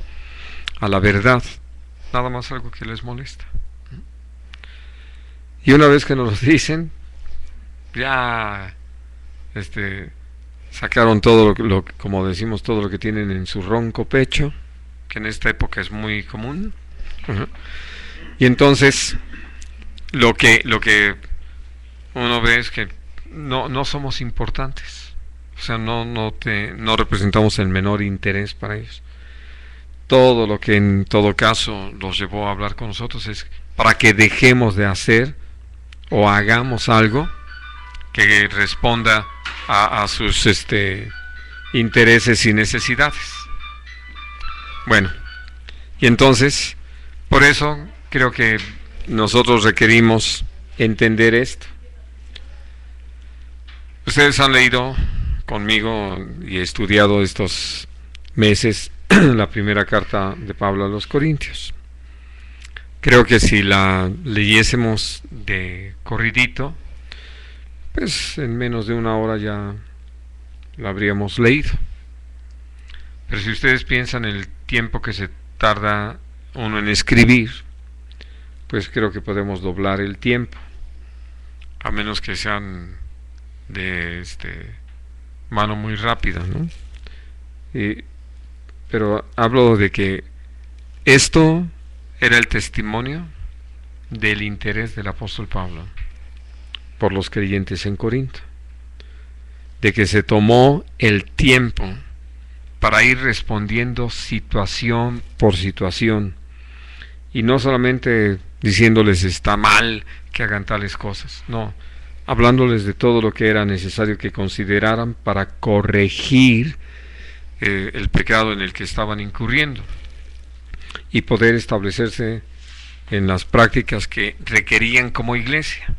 a la verdad, nada más algo que les molesta. Y una vez que nos lo dicen, ya sacaron todo lo como decimos, todo lo que tienen en su ronco pecho, que en esta época es muy común. Y entonces lo que uno ve es que no somos importantes, o sea, no representamos el menor interés para ellos. Todo lo que en todo caso los llevó a hablar con nosotros es para que dejemos de hacer o hagamos algo que responda a sus intereses y necesidades. Bueno, y entonces, por eso creo que nosotros requerimos entender esto. Ustedes han leído conmigo y estudiado estos meses la primera carta de Pablo a los Corintios. Creo que si la leyésemos de corridito, pues en menos de una hora ya la habríamos leído. Pero si ustedes piensan el tiempo que se tarda uno en escribir, pues creo que podemos doblar el tiempo, a menos que sean de mano muy rápida, ¿no? Pero hablo de que esto era el testimonio del interés del apóstol Pablo por los creyentes en Corinto, de que se tomó el tiempo para ir respondiendo situación por situación, y no solamente diciéndoles está mal que hagan tales cosas, no, hablándoles de todo lo que era necesario que consideraran para corregir el pecado en el que estaban incurriendo y poder establecerse en las prácticas que requerían como iglesia.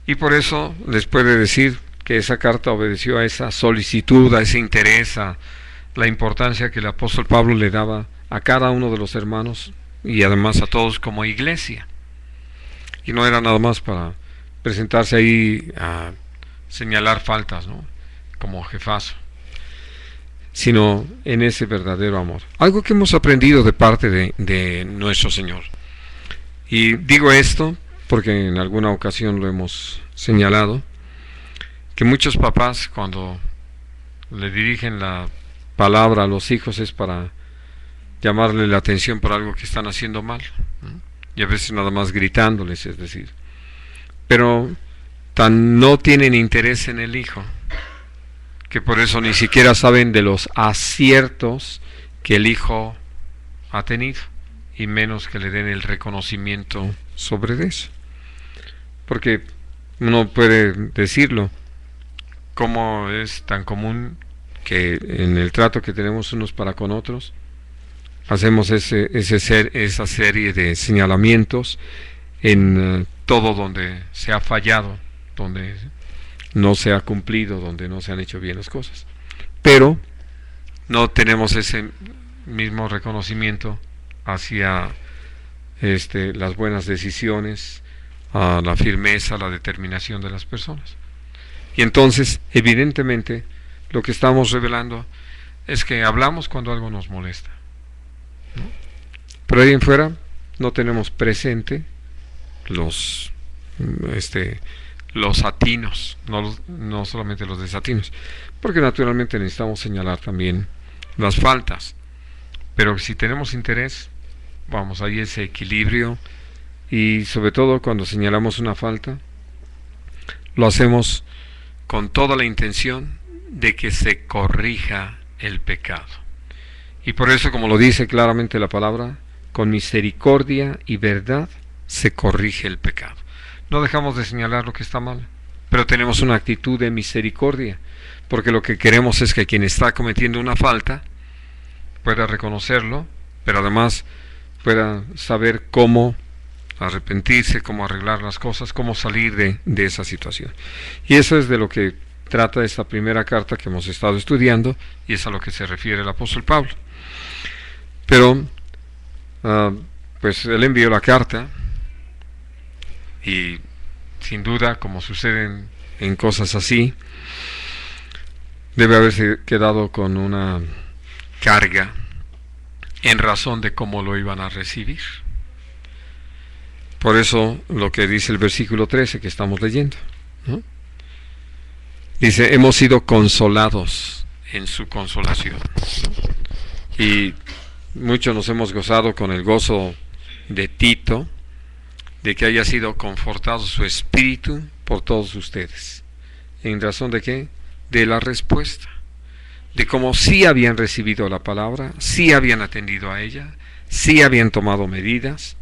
Y por eso les puede decir que esa carta obedeció a esa solicitud, a ese interés, a la importancia que el apóstol Pablo le daba a cada uno de los hermanos y además a todos como iglesia. Y no era nada más para presentarse ahí a señalar faltas, ¿no?, como jefazo, sino en ese verdadero amor. Algo que hemos aprendido de parte de nuestro Señor. Y digo esto porque en alguna ocasión lo hemos señalado, que muchos papás cuando le dirigen la palabra a los hijos es para llamarle la atención por algo que están haciendo mal, ¿no? Y a veces nada más gritándoles, es decir. Pero tan no tienen interés en el hijo, que por eso ni siquiera saben de los aciertos que el hijo ha tenido, y menos que le den el reconocimiento sobre eso. Porque uno puede decirlo, como es tan común que en el trato que tenemos unos para con otros, hacemos esa serie de señalamientos en todo donde se ha fallado, donde no se ha cumplido, donde no se han hecho bien las cosas. Pero no tenemos ese mismo reconocimiento hacia las buenas decisiones, a la firmeza, la determinación de las personas. Y entonces, evidentemente, lo que estamos revelando es que hablamos cuando algo nos molesta, ¿no? Pero ahí en fuera no tenemos presente los atinos, no solamente los desatinos, porque naturalmente necesitamos señalar también las faltas. Pero si tenemos interés, vamos, hay ese equilibrio, y sobre todo cuando señalamos una falta, lo hacemos con toda la intención de que se corrija el pecado. Y por eso, como lo dice claramente la palabra, con misericordia y verdad se corrige el pecado. No dejamos de señalar lo que está mal, pero tenemos una actitud de misericordia, porque lo que queremos es que quien está cometiendo una falta pueda reconocerlo, pero además pueda saber cómo arrepentirse, cómo arreglar las cosas, cómo salir de esa situación. Y eso es de lo que trata esta primera carta que hemos estado estudiando, y es a lo que se refiere el apóstol Pablo. Pero pues él envió la carta, y sin duda, como suceden en cosas así, debe haberse quedado con una carga en razón de cómo lo iban a recibir. Por eso lo que dice el versículo 13 que estamos leyendo, ¿no? Dice, hemos sido consolados en su consolación, ¿no? Y muchos nos hemos gozado con el gozo de Tito, de que haya sido confortado su espíritu por todos ustedes. ¿En razón de qué? De la respuesta, de cómo sí habían recibido la palabra, sí habían atendido a ella, sí habían tomado medidas,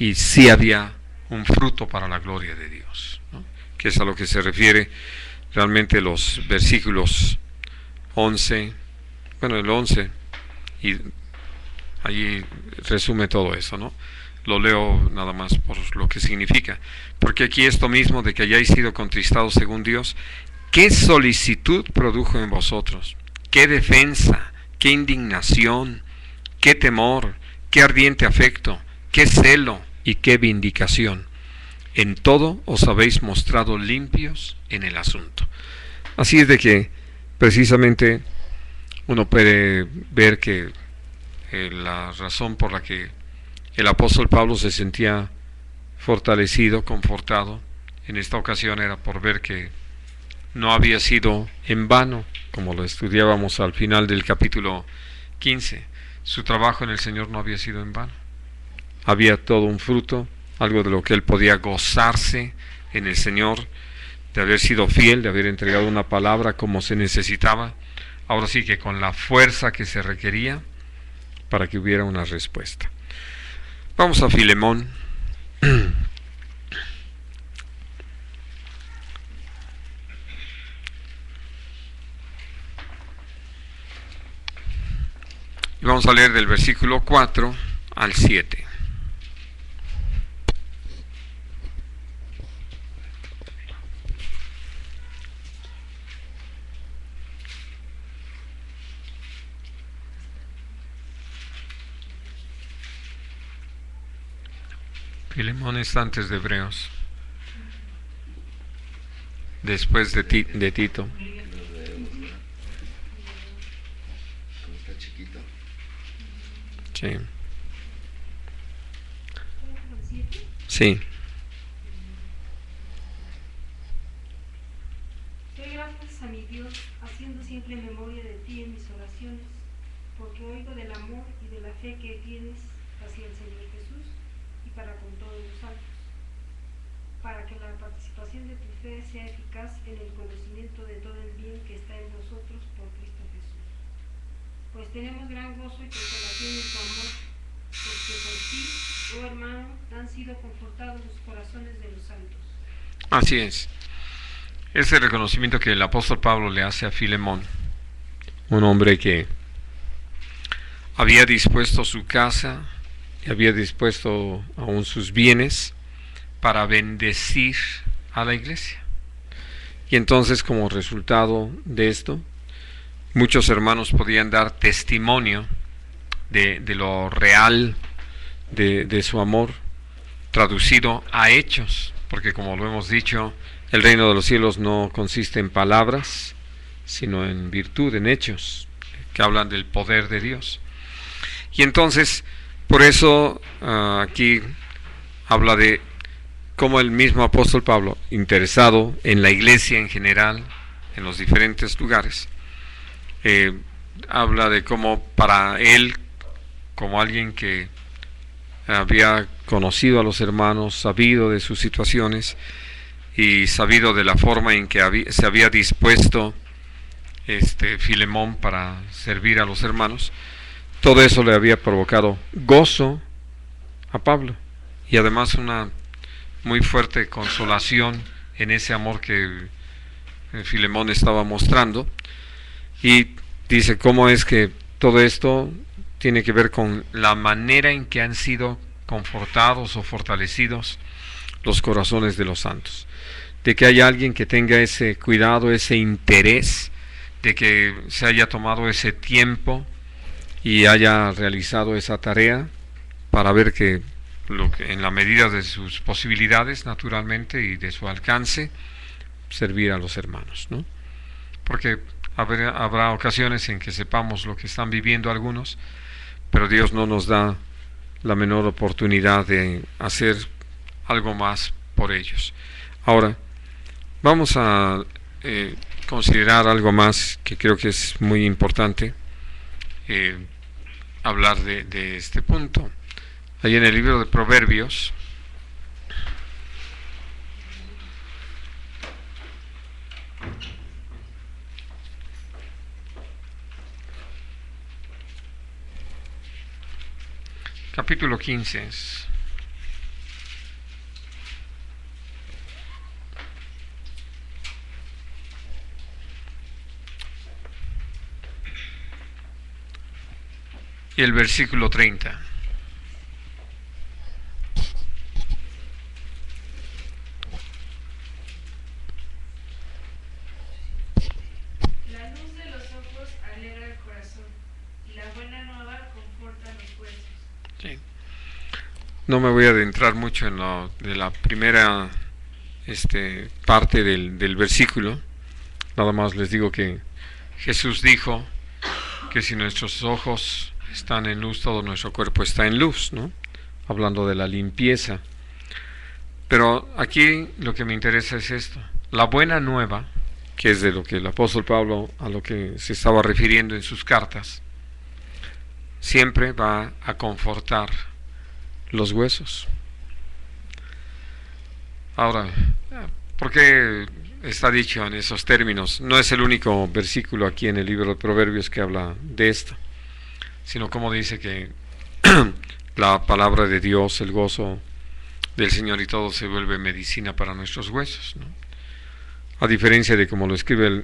y sí había un fruto para la gloria de Dios, ¿no? Que es a lo que se refiere realmente los versículos 11, el 11, y allí resume todo eso, ¿no? Lo leo nada más por lo que significa, porque aquí esto mismo de que hayáis sido contristados según Dios, ¿qué solicitud produjo en vosotros? ¿Qué defensa? ¿Qué indignación? ¿Qué temor? ¿Qué ardiente afecto? ¿Qué celo? ¿Y qué vindicación? En todo os habéis mostrado limpios en el asunto. Así es de que precisamente uno puede ver que la razón por la que el apóstol Pablo se sentía fortalecido, confortado en esta ocasión, era por ver que no había sido en vano, como lo estudiábamos al final del capítulo 15. Su trabajo en el Señor no había sido en vano. Había todo un fruto, algo de lo que él podía gozarse en el Señor, de haber sido fiel, de haber entregado una palabra como se necesitaba, ahora sí que con la fuerza que se requería para que hubiera una respuesta. Vamos a Filemón. Y vamos a leer del versículo 4 al 7. Filemón está antes de Hebreos, después de Tito. Como está chiquito. Sí. Sí. Doy gracias a mi Dios, haciendo siempre memoria de ti en mis oraciones para con todos los santos, para que la participación de tu fe sea eficaz en el conocimiento de todo el bien que está en vosotros por Cristo Jesús. Pues tenemos gran gozo y consolación en tu amor, porque por ti, oh hermano, han sido confortados los corazones de los santos. Así es. Ese reconocimiento que el apóstol Pablo le hace a Filemón, un hombre que había dispuesto su casa y había dispuesto aún sus bienes para bendecir a la iglesia. Y entonces, como resultado de esto, muchos hermanos podían dar testimonio de lo real de su amor, traducido a hechos, porque como lo hemos dicho, el reino de los cielos no consiste en palabras, sino en virtud, en hechos, que hablan del poder de Dios. Y entonces, por eso aquí habla de cómo el mismo apóstol Pablo, interesado en la iglesia en general, en los diferentes lugares, habla de cómo para él, como alguien que había conocido a los hermanos, sabido de sus situaciones y sabido de la forma en que se había dispuesto Filemón para servir a los hermanos, todo eso le había provocado gozo a Pablo y además una muy fuerte consolación en ese amor que Filemón estaba mostrando. Y dice cómo es que todo esto tiene que ver con la manera en que han sido confortados o fortalecidos los corazones de los santos, de que haya alguien que tenga ese cuidado, ese interés, de que se haya tomado ese tiempo y haya realizado esa tarea para ver que en la medida de sus posibilidades, naturalmente, y de su alcance, servir a los hermanos, ¿no? Porque habrá ocasiones en que sepamos lo que están viviendo algunos, pero Dios no nos da la menor oportunidad de hacer algo más por ellos. Ahora, vamos a considerar algo más que creo que es muy importante hablar de este punto. Ahí en el libro de Proverbios, capítulo 15. Y el versículo 30. La luz de los ojos alegra el corazón, y la buena nueva conforta los huesos. Sí. No me voy a adentrar mucho en de la primera parte del versículo. Nada más les digo que Jesús dijo que si nuestros ojos están en luz, todo nuestro cuerpo está en luz, ¿no? Hablando de la limpieza. Pero aquí lo que me interesa es esto: la buena nueva, que es de lo que el apóstol Pablo a lo que se estaba refiriendo en sus cartas, siempre va a confortar los huesos. Ahora, ¿por qué está dicho en esos términos? No es el único versículo aquí en el libro de Proverbios que habla de esto, sino como dice que la palabra de Dios, el gozo del Señor y todo se vuelve medicina para nuestros huesos, ¿no? A diferencia de como lo escribió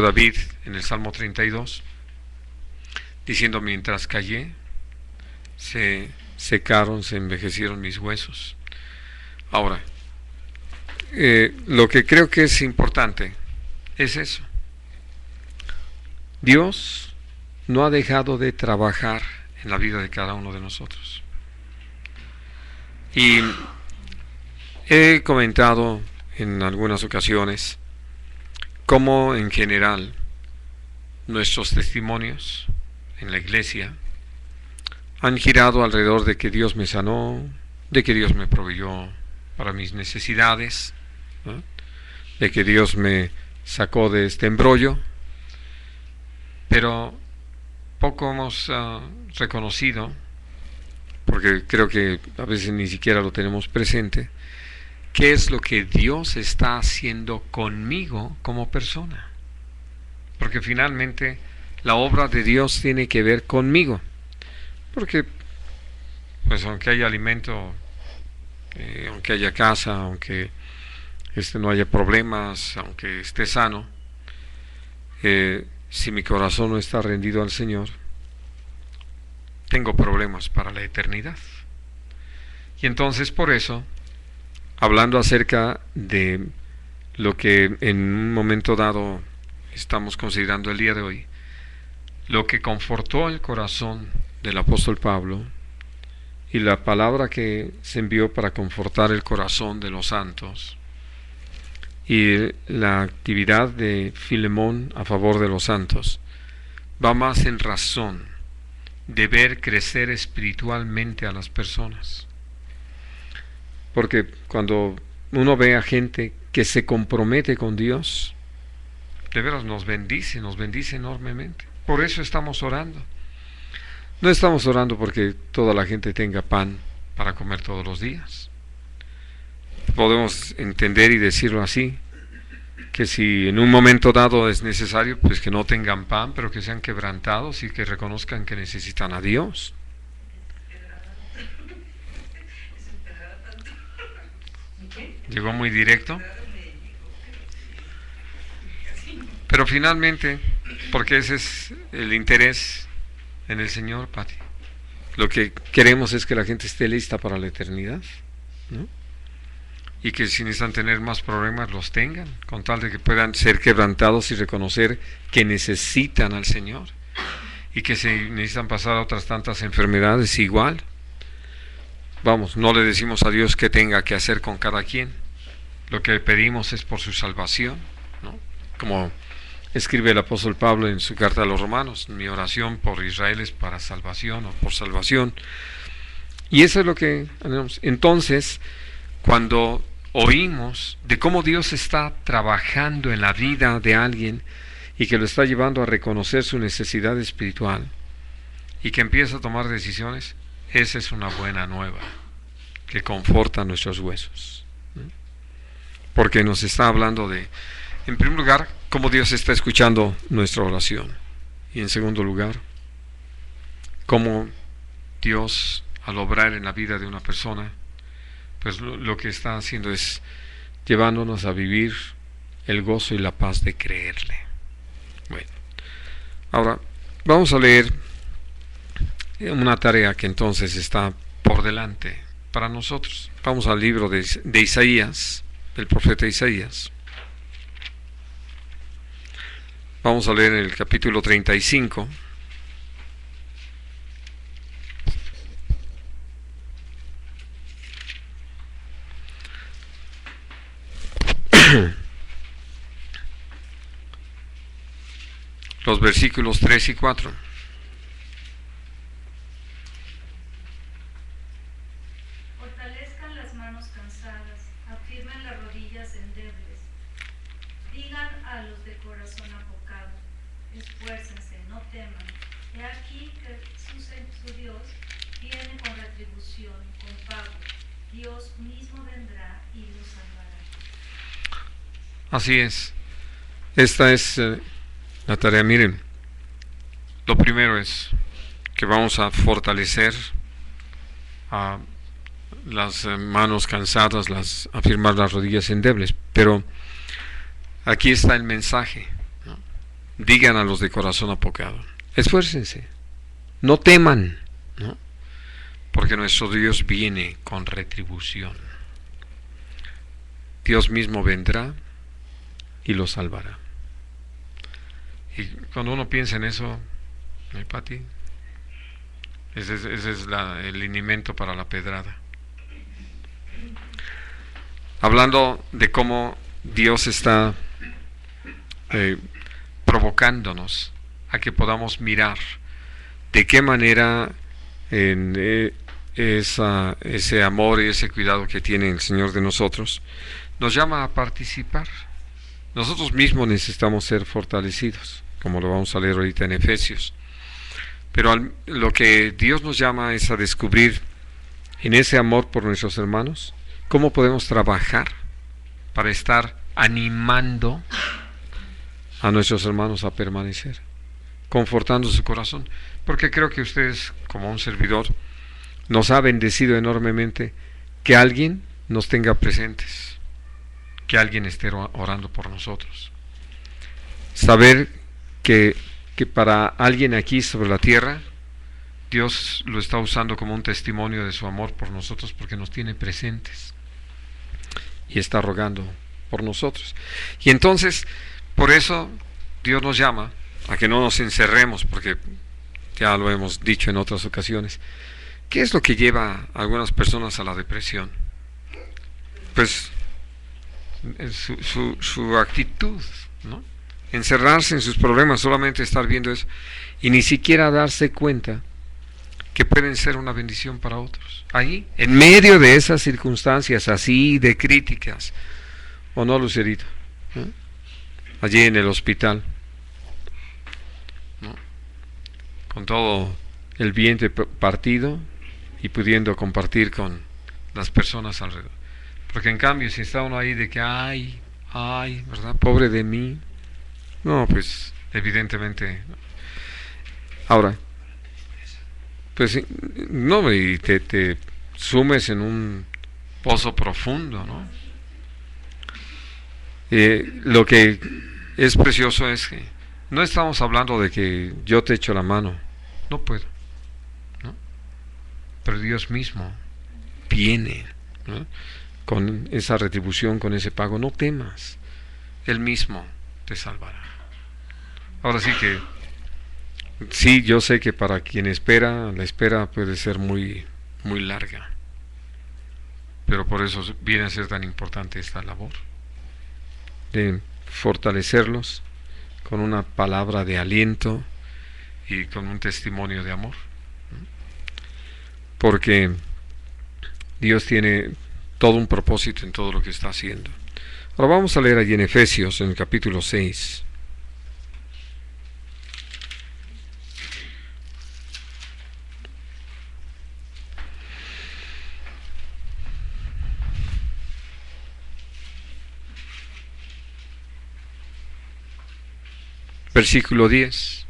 David en el Salmo 32, diciendo: mientras callé, se secaron, se envejecieron mis huesos. Ahora, lo que creo que es importante es eso: Dios no ha dejado de trabajar en la vida de cada uno de nosotros. Y he comentado en algunas ocasiones cómo en general nuestros testimonios en la iglesia han girado alrededor de que Dios me sanó, de que Dios me proveyó para mis necesidades, ¿no? De que Dios me sacó de este embrollo, pero poco hemos reconocido porque creo que a veces ni siquiera lo tenemos presente, ¿qué es lo que Dios está haciendo conmigo como persona? Porque finalmente la obra de Dios tiene que ver conmigo, porque pues aunque haya alimento, aunque haya casa, aunque no haya problemas, aunque esté sano, si mi corazón no está rendido al Señor, tengo problemas para la eternidad. Y entonces por eso, hablando acerca de lo que en un momento dado estamos considerando el día de hoy, lo que confortó el corazón del apóstol Pablo y la palabra que se envió para confortar el corazón de los santos y la actividad de Filemón a favor de los santos va más en razón de ver crecer espiritualmente a las personas. Porque cuando uno ve a gente que se compromete con Dios, de veras nos bendice enormemente. Por eso estamos orando. No estamos orando porque toda la gente tenga pan para comer todos los días. Podemos entender y decirlo así, que si en un momento dado es necesario, pues que no tengan pan, pero que sean quebrantados y que reconozcan que necesitan a Dios. Llegó muy directo. Pero finalmente, porque ese es el interés en el Señor, Pati. Lo que queremos es que la gente esté lista para la eternidad, ¿no? Y que si necesitan tener más problemas, los tengan, con tal de que puedan ser quebrantados y reconocer que necesitan al Señor. Y que si necesitan pasar a otras tantas enfermedades, igual. Vamos, no le decimos a Dios qué tenga que hacer con cada quien. Lo que pedimos es por su salvación, ¿no? Como escribe el apóstol Pablo en su carta a los Romanos: mi oración por Israel es para salvación o por salvación. Y eso es lo que tenemos. Entonces, cuando oímos de cómo Dios está trabajando en la vida de alguien y que lo está llevando a reconocer su necesidad espiritual y que empieza a tomar decisiones, esa es una buena nueva que conforta nuestros huesos, ¿no? Porque nos está hablando de, en primer lugar, cómo Dios está escuchando nuestra oración, y en segundo lugar, cómo Dios, al obrar en la vida de una persona, pues lo que está haciendo es llevándonos a vivir el gozo y la paz de creerle. Bueno, ahora vamos a leer una tarea que entonces está por delante para nosotros. Vamos al libro de Isaías, del profeta Isaías. Vamos a leer el capítulo 35. Los versículos 3 y 4. Fortalezcan las manos cansadas, afirmen las rodillas endebles. Digan a los de corazón apocado, esfuércense, no teman. He aquí que su Dios viene con retribución, con pago. Dios mismo vendrá y los salvará. Así es. Esta es la tarea. Miren, lo primero es que vamos a fortalecer a las manos cansadas, afirmar las rodillas endebles. Pero aquí está el mensaje, ¿no? Digan a los de corazón apocado, esfuércense, no teman, ¿no? Porque nuestro Dios viene con retribución. Dios mismo vendrá y los salvará. Y cuando uno piensa en eso, ¿no, Pati? Ese es el linimento para la pedrada. Hablando de cómo Dios está provocándonos a que podamos mirar de qué manera ese amor y ese cuidado que tiene el Señor de nosotros nos llama a participar. Nosotros mismos necesitamos ser fortalecidos, como lo vamos a leer ahorita en Efesios. Pero lo que Dios nos llama es a descubrir en ese amor por nuestros hermanos, ¿cómo podemos trabajar para estar animando a nuestros hermanos a permanecer, confortando su corazón? Porque creo que ustedes, como un servidor, nos ha bendecido enormemente que alguien nos tenga presentes, que alguien esté orando por nosotros. Saber que para alguien aquí sobre la tierra, Dios lo está usando como un testimonio de su amor por nosotros, porque nos tiene presentes y está rogando por nosotros. Y entonces, por eso Dios nos llama a que no nos encerremos, porque ya lo hemos dicho en otras ocasiones. ¿Qué es lo que lleva a algunas personas a la depresión? Pues su actitud, ¿no? Encerrarse en sus problemas, solamente estar viendo eso y ni siquiera darse cuenta que pueden ser una bendición para otros. Ahí, en medio de esas circunstancias así de críticas, ¿o no, Lucerito? ¿Eh? Allí en el hospital, ¿no? Con todo el vientre partido y pudiendo compartir con las personas alrededor. Porque en cambio, si está uno ahí de que ay, ¿verdad? Pobre de mí. No, pues evidentemente. Ahora, pues no, y te sumes en un pozo profundo, ¿no? Lo que es precioso es que no estamos hablando de que yo te echo la mano, no puedo, ¿no? Pero Dios mismo viene, ¿no? Con esa retribución, con ese pago. No temas, Él mismo te salvará. Ahora sí que sí, yo sé que para quien espera, la espera puede ser muy, muy larga, pero por eso viene a ser tan importante esta labor de fortalecerlos con una palabra de aliento y con un testimonio de amor, porque Dios tiene todo un propósito en todo lo que está haciendo. Ahora vamos a leer allí en Efesios, en el capítulo 6. Versículo 10.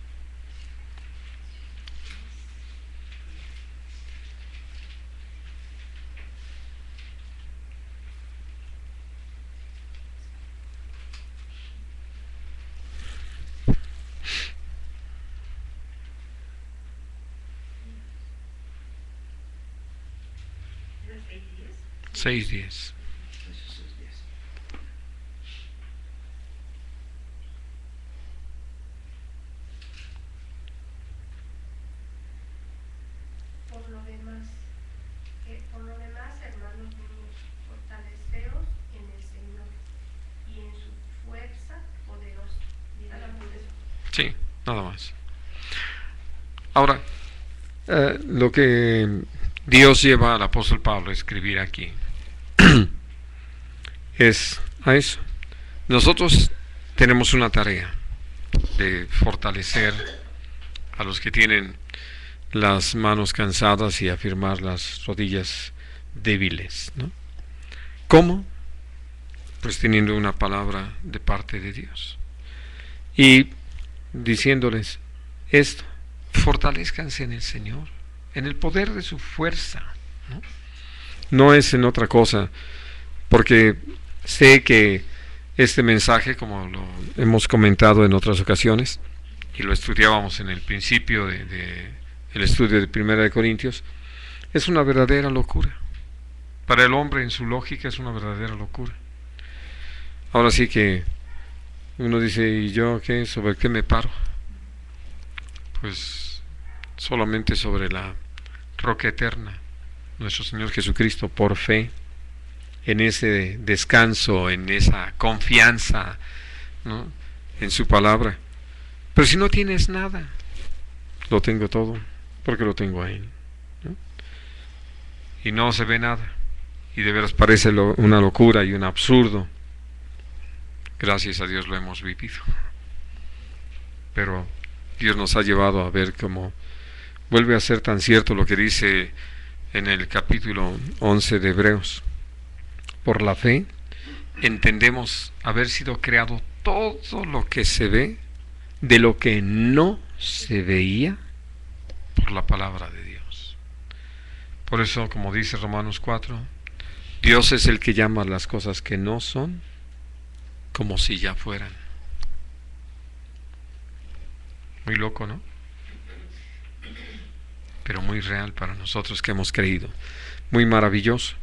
Seis, 10. Por lo demás, hermanos míos, fortaleceos en el Señor y en su fuerza poderosa. Sí, nada más. Ahora, lo que Dios lleva al apóstol Pablo a escribir aquí es a eso. Nosotros tenemos una tarea de fortalecer a los que tienen las manos cansadas y afirmar las rodillas débiles, ¿no? ¿Cómo? Pues teniendo una palabra de parte de Dios y diciéndoles esto: fortalezcanse en el Señor, en el poder de su fuerza, ¿no? No es en otra cosa, porque sé que este mensaje, como lo hemos comentado en otras ocasiones y lo estudiábamos en el principio el estudio de 1 de Corintios, es una verdadera locura. Para el hombre, en su lógica, es una verdadera locura. Ahora sí que uno dice: ¿y yo qué? ¿Sobre qué me paro? Pues solamente sobre la roca eterna, nuestro Señor Jesucristo, por fe, en ese descanso, en esa confianza, ¿no?, en su palabra. Pero si no tienes nada, lo tengo todo, porque lo tengo a Él, ¿no? Y no se ve nada, y de veras parece una locura y un absurdo. Gracias a Dios lo hemos vivido, pero Dios nos ha llevado a ver cómo vuelve a ser tan cierto lo que dice en el capítulo 11 de Hebreos. Por la fe entendemos haber sido creado todo lo que se ve de lo que no se veía por la palabra de Dios. Por eso, como dice Romanos 4, Dios es el que llama las cosas que no son como si ya fueran. Muy loco, ¿no? Pero muy real para nosotros que hemos creído. Muy maravilloso.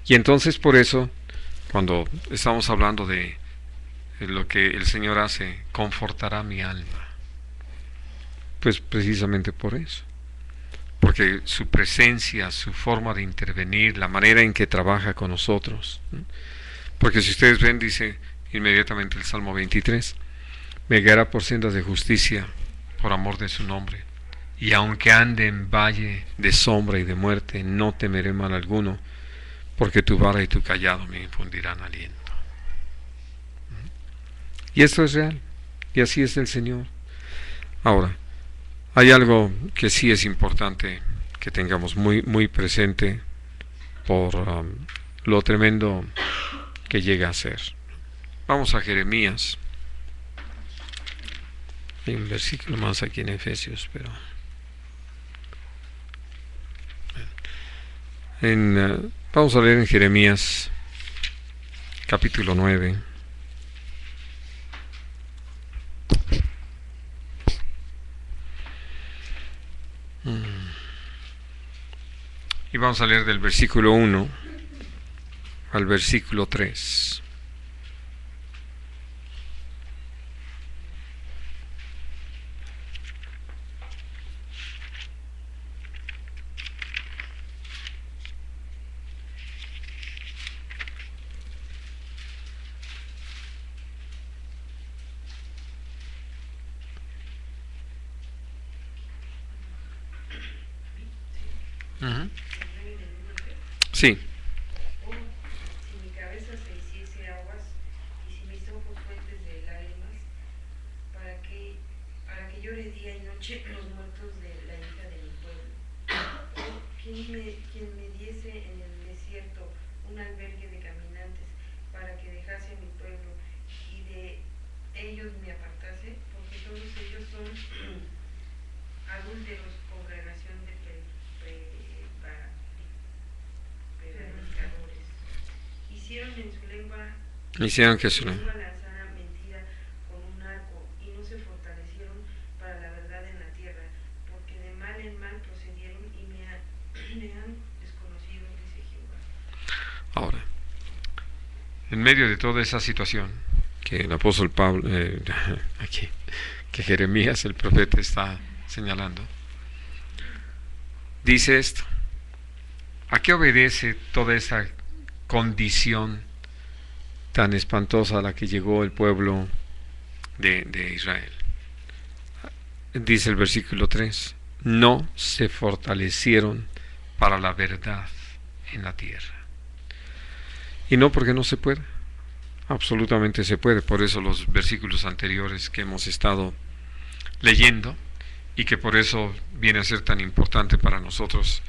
Y entonces por eso, cuando estamos hablando de lo que el Señor hace, confortará mi alma. Pues precisamente por eso. Porque su presencia, su forma de intervenir, la manera en que trabaja con nosotros. Porque si ustedes ven, dice inmediatamente el Salmo 23, me guiará por sendas de justicia, por amor de su nombre. Y aunque ande en valle de sombra y de muerte, no temeré mal alguno, porque tu vara y tu callado me infundirán aliento. Y esto es real, y así es el Señor. Ahora, hay algo que sí es importante que tengamos muy presente por lo tremendo que llega a ser. Vamos a Jeremías. Hay un versículo más aquí en Efesios, pero vamos a leer en Jeremías capítulo 9. Y vamos a leer del versículo 1 al versículo 3. Sí. Oh, si mi cabeza se hiciese aguas y si mis ojos fuentes de lágrimas, para que llore día y noche los muertos de la hija de mi pueblo. Oh, quien me diese en el desierto un albergue de caminantes para que dejase a mi pueblo y de ellos me apartase, porque todos ellos son adúlteros, congregación de predicadores. Hicieron en su lengua que su lanzara mentira con un arco y no se fortalecieron para la verdad en la tierra, porque de mal en mal procedieron y me han desconocido, dice Jehová. Ahora, en medio de toda esa situación que el apóstol Pablo, aquí, que Jeremías el profeta está señalando, dice esto: ¿a qué obedece toda esa condición tan espantosa a la que llegó el pueblo de Israel? Dice el versículo 3, no se fortalecieron para la verdad en la tierra. Y no porque no se pueda, absolutamente se puede. Por eso los versículos anteriores que hemos estado leyendo, y que por eso viene a ser tan importante para nosotros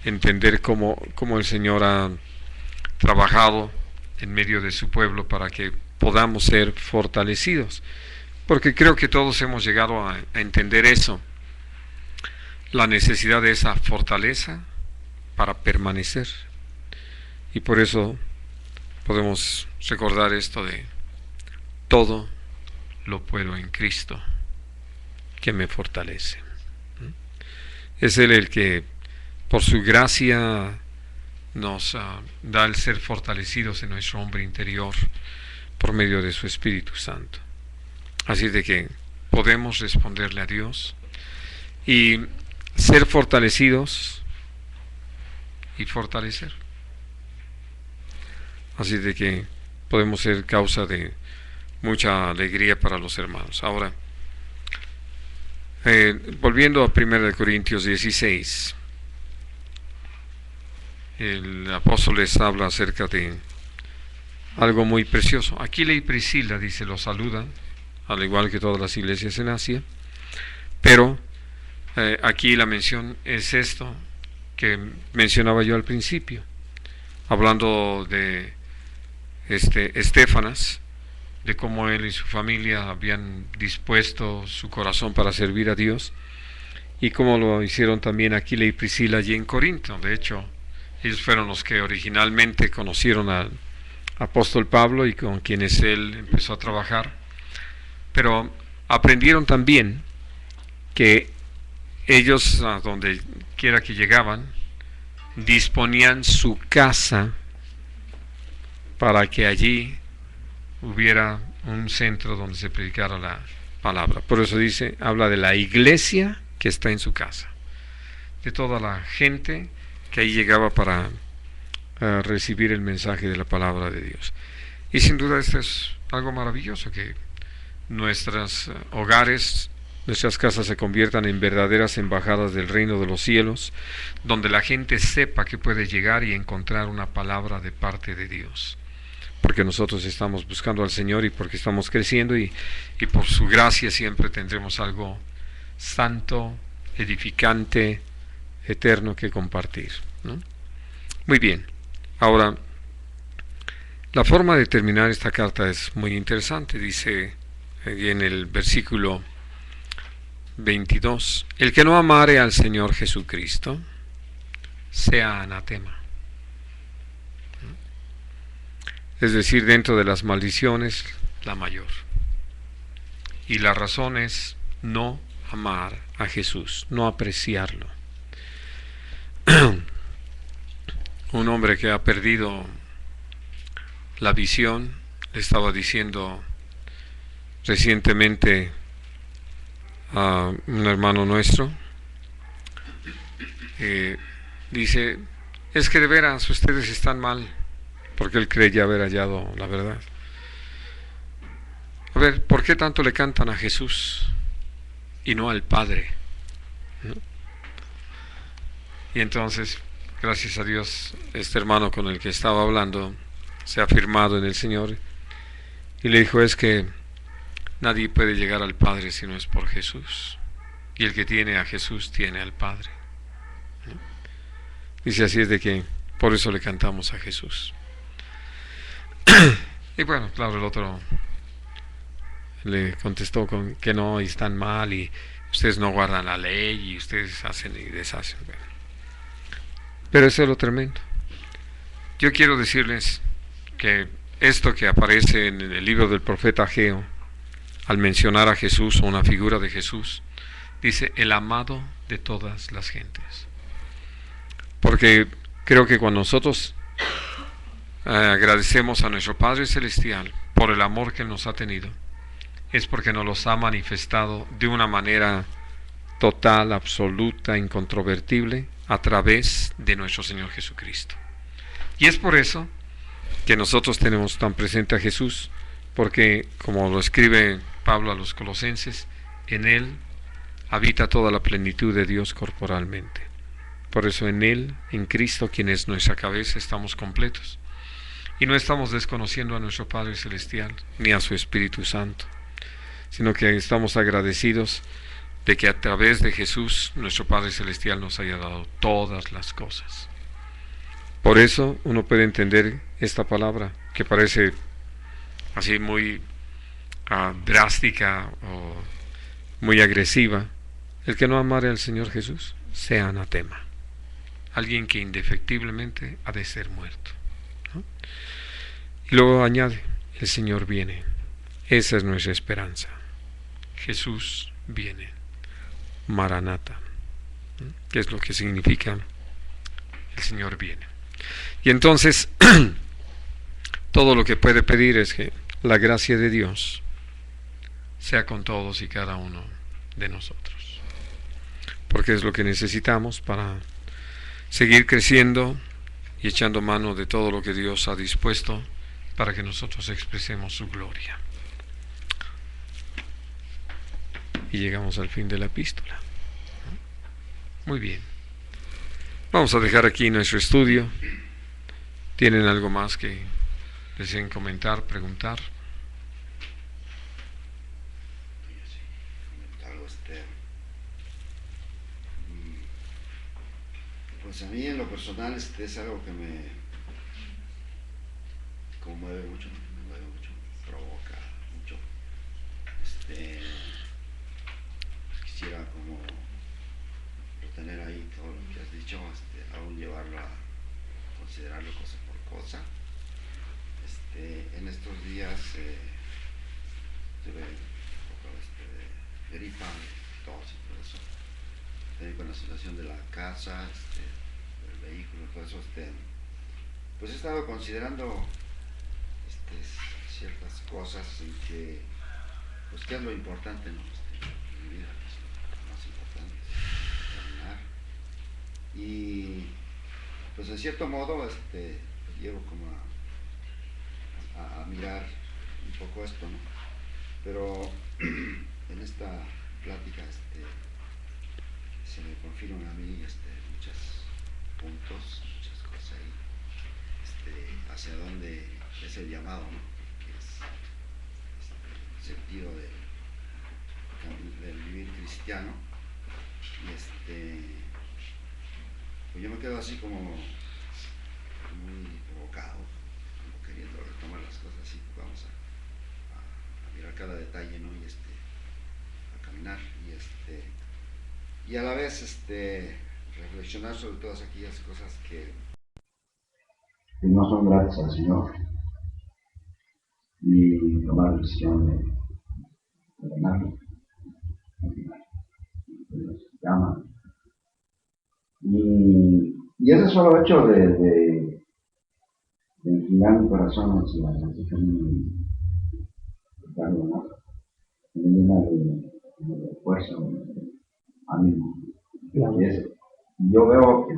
entender cómo el Señor ha trabajado en medio de su pueblo para que podamos ser fortalecidos, porque creo que todos hemos llegado a entender eso, la necesidad de esa fortaleza para permanecer. Y por eso podemos recordar esto de todo lo puedo en Cristo que me fortalece. Es Él el que por su gracia nos da el ser fortalecidos en nuestro hombre interior por medio de su Espíritu Santo. Así de que podemos responderle a Dios y ser fortalecidos y fortalecer. Así de que podemos ser causa de mucha alegría para los hermanos. Ahora, volviendo a 1 Corintios 16, el apóstol les habla acerca de algo muy precioso. Aquila y Priscila, dice, los saludan, al igual que todas las iglesias en Asia, pero aquí la mención es esto, que mencionaba yo al principio, hablando de Estéfanas, de cómo él y su familia habían dispuesto su corazón para servir a Dios, y cómo lo hicieron también Aquila y Priscila allí en Corinto. De hecho, ellos fueron los que originalmente conocieron al apóstol Pablo y con quienes él empezó a trabajar, pero aprendieron también que ellos, a donde quiera que llegaban, disponían su casa para que allí hubiera un centro donde se predicara la palabra. Por eso dice, habla de la iglesia que está en su casa, de toda la gente que ahí llegaba para recibir el mensaje de la palabra de Dios. Y sin duda esto es algo maravilloso, que nuestros hogares, nuestras casas se conviertan en verdaderas embajadas del reino de los cielos, donde la gente sepa que puede llegar y encontrar una palabra de parte de Dios, porque nosotros estamos buscando al Señor y porque estamos creciendo, y por su gracia siempre tendremos algo santo, edificante, eterno que compartir, ¿no? Muy bien. Ahora, la forma de terminar esta carta es muy interesante. Dice en el versículo 22, el que no amare al Señor Jesucristo sea anatema. Es decir, dentro de las maldiciones, la mayor. Y la razón es no amar a Jesús, no apreciarlo. Un hombre que ha perdido la visión, le estaba diciendo recientemente a un hermano nuestro, dice, es que de veras ustedes están mal, porque él creía haber hallado la verdad. A ver, ¿por qué tanto le cantan a Jesús y no al Padre? ¿No? Y entonces, gracias a Dios, este hermano con el que estaba hablando se ha firmado en el Señor y le dijo, es que nadie puede llegar al Padre si no es por Jesús, y el que tiene a Jesús tiene al Padre. ¿No? Dice, así es de que por eso le cantamos a Jesús. Y bueno, claro, el otro le contestó con que no, y están mal, y ustedes no guardan la ley, y ustedes hacen y deshacen. Pero eso es lo tremendo. Yo quiero decirles que esto que aparece en el libro del profeta Ageo, al mencionar a Jesús o una figura de Jesús, dice el amado de todas las gentes. Porque creo que cuando nosotros agradecemos a nuestro Padre Celestial por el amor que nos ha tenido, es porque nos los ha manifestado de una manera total, absoluta, incontrovertible, a través de nuestro Señor Jesucristo. Y es por eso que nosotros tenemos tan presente a Jesús, porque como lo escribe Pablo a los Colosenses, en Él habita toda la plenitud de Dios corporalmente. Por eso en Él, en Cristo, quien es nuestra cabeza, estamos completos. Y no estamos desconociendo a nuestro Padre Celestial, ni a su Espíritu Santo, sino que estamos agradecidos de que a través de Jesús, nuestro Padre Celestial nos haya dado todas las cosas. Por eso uno puede entender esta palabra, que parece así muy drástica o muy agresiva. El que no amare al Señor Jesús sea anatema, alguien que indefectiblemente ha de ser muerto, ¿no? Y luego añade, el Señor viene. Esa es nuestra esperanza. Jesús viene. Maranata, ¿no? Que es lo que significa el Señor viene. Y entonces todo lo que puede pedir es que la gracia de Dios sea con todos y cada uno de nosotros, porque es lo que necesitamos para seguir creciendo y echando mano de todo lo que Dios ha dispuesto para que nosotros expresemos su gloria. Y llegamos al fin de la epístola. Muy bien. Vamos a dejar aquí nuestro estudio. ¿Tienen algo más que deseen comentar, preguntar? Pues a mí en lo personal es algo que me conmueve mucho, me provoca mucho. Quisiera como retener ahí todo lo que has dicho, aún llevarlo a considerarlo cosa por cosa. En estos días tuve un poco de gripa, tos y todo eso. También con la situación de la casa, del vehículo, todo eso, pues he estado considerando ciertas cosas en que, pues qué es lo importante, ¿no? En mi vida, pues, lo más importante, caminar. Y pues en cierto modo, llevo como a mirar un poco esto, ¿no? Pero en esta plática, se me confirman a mí, muchos puntos, muchas cosas ahí, hacia dónde es el llamado, ¿no? Que es el sentido del vivir cristiano. Y pues yo me quedo así como muy provocado, como queriendo retomar las cosas así, vamos a mirar cada detalle, ¿no? Y a caminar y a la vez reflexionar sobre todas aquellas cosas que no son gratas al Señor y tomar la decisión de ganarlo, de los que aman. Y ese solo hecho de inclinar mi corazón hacia camino, ¿no? Me llena de fuerza, de ánimo. Y yo veo que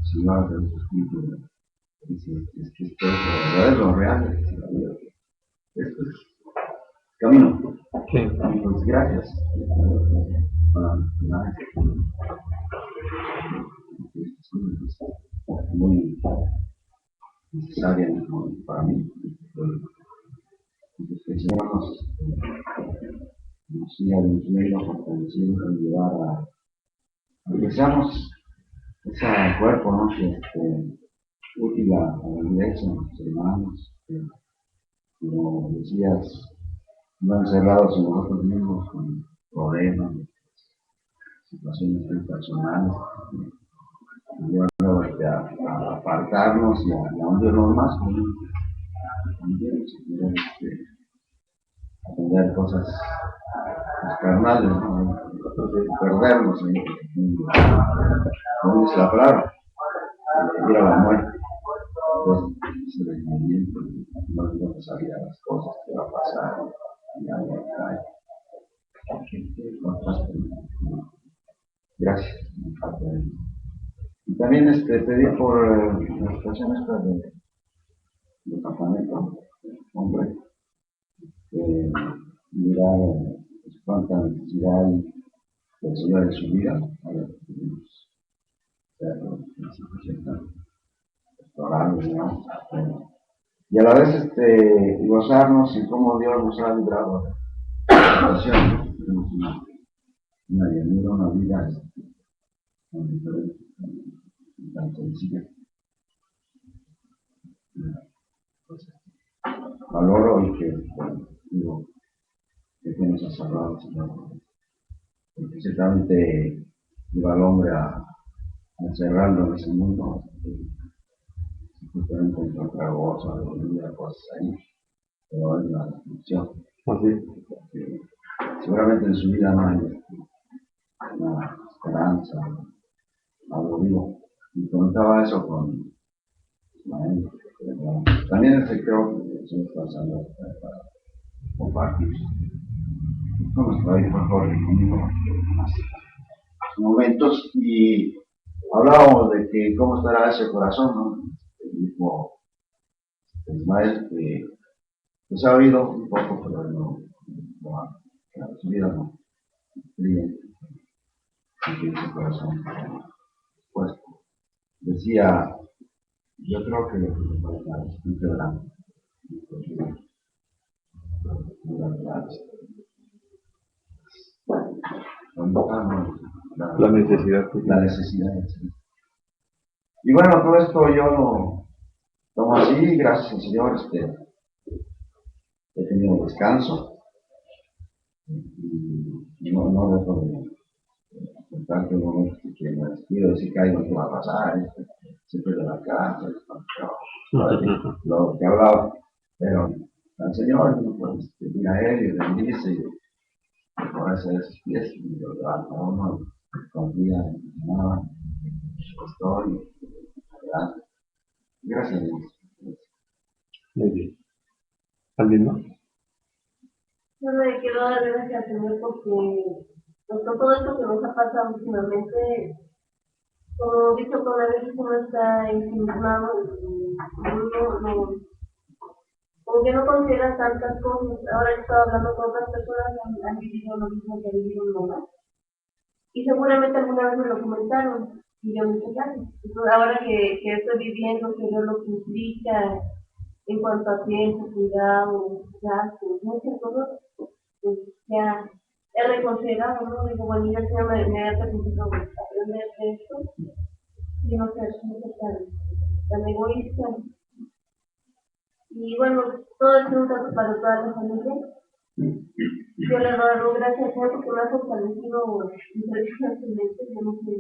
si no hace su espíritu, dice, es que esto es lo real, es la vida. Esto es camino. Sí. Pues gracias. Muy necesaria, ¿no? Para mí. Que el Señor nos siga dirigiendo, fortaleciendo, ayudar a que seamos ese cuerpo, ¿no? Útil a la iglesia, a nuestros hermanos, como decías, no encerrados en nosotros mismos con problemas, situaciones muy personales, a apartarnos y a hundirnos más con Dios, aprender cosas carnales, ¿no? Perdernos ahí, como dice la palabra, ir a la muerte. Entonces, ese movimiento, no podemos salir a las cosas que va a pasar, y algo cae. Gracias. Y también pedí por la situación esta del campamento, hombre, mirar cuánta necesidad hay del Señor en su vida, ahora podemos hacerlo en situación tan explorable, ¿no? Y a la vez gozarnos en cómo Dios nos ha librado de la situación, ¿no? Tenemos una llanura, una vida tan diferente, tan sencilla. Pues, valoro y que, bueno, digo, que nos ha salvado, Señor. Porque ciertamente lleva al hombre a encerrarlo en ese mundo, justamente encontrar gozo, alegría, cosas ahí, pero hay una destrucción. Porque seguramente en su vida no hay una esperanza, algo vivo. Y comentaba eso con Ismael. También creo que eso está usando para compartir con nuestro hijo Jorge conmigo momentos y hablábamos de que cómo estará ese corazón, ¿no? Dijo Ismael que pues ha oído un poco, pero no ha recibido, ¿no? Creyente, que ese corazón pues decía, yo creo que lo que nos falta es un quebranto, la necesidad, la necesidad, Y bueno, todo esto yo lo tomo así, gracias al Señor, he tenido descanso y no dejo de contarte un momento que me despido, decir que hay no te va a pasar, siempre de la casa, lo que hablaba, pero al Señor, pues, mira a Él y bendice y por eso de sus pies y lo levanta a uno, confía en nada, estoy adelante. Gracias a Dios. Muy bien. ¿Alguien más? Yo me quiero dar gracias al Señor porque con todo esto que nos ha pasado últimamente, como dicho, con la vez uno está ensimismado y uno no, como que no considera tantas cosas. Ahora he estado hablando con otras personas que han vivido lo mismo que ha vivido mi mamá. Y seguramente alguna vez me lo comentaron y yo me dije, claro. Entonces, ahora que estoy viviendo, que veo lo que implica en cuanto a tiempo, cuidado, gastos, muchas cosas, pues ya he reconsiderado, ¿no? Digo, bueno, ya el Señor me ha permitido aprender de esto y no ser tan egoísta. Y bueno, todo es un caso para toda la familia. Yo le doy gracias a Dios porque me ha fortalecido impresionantemente, yo no sé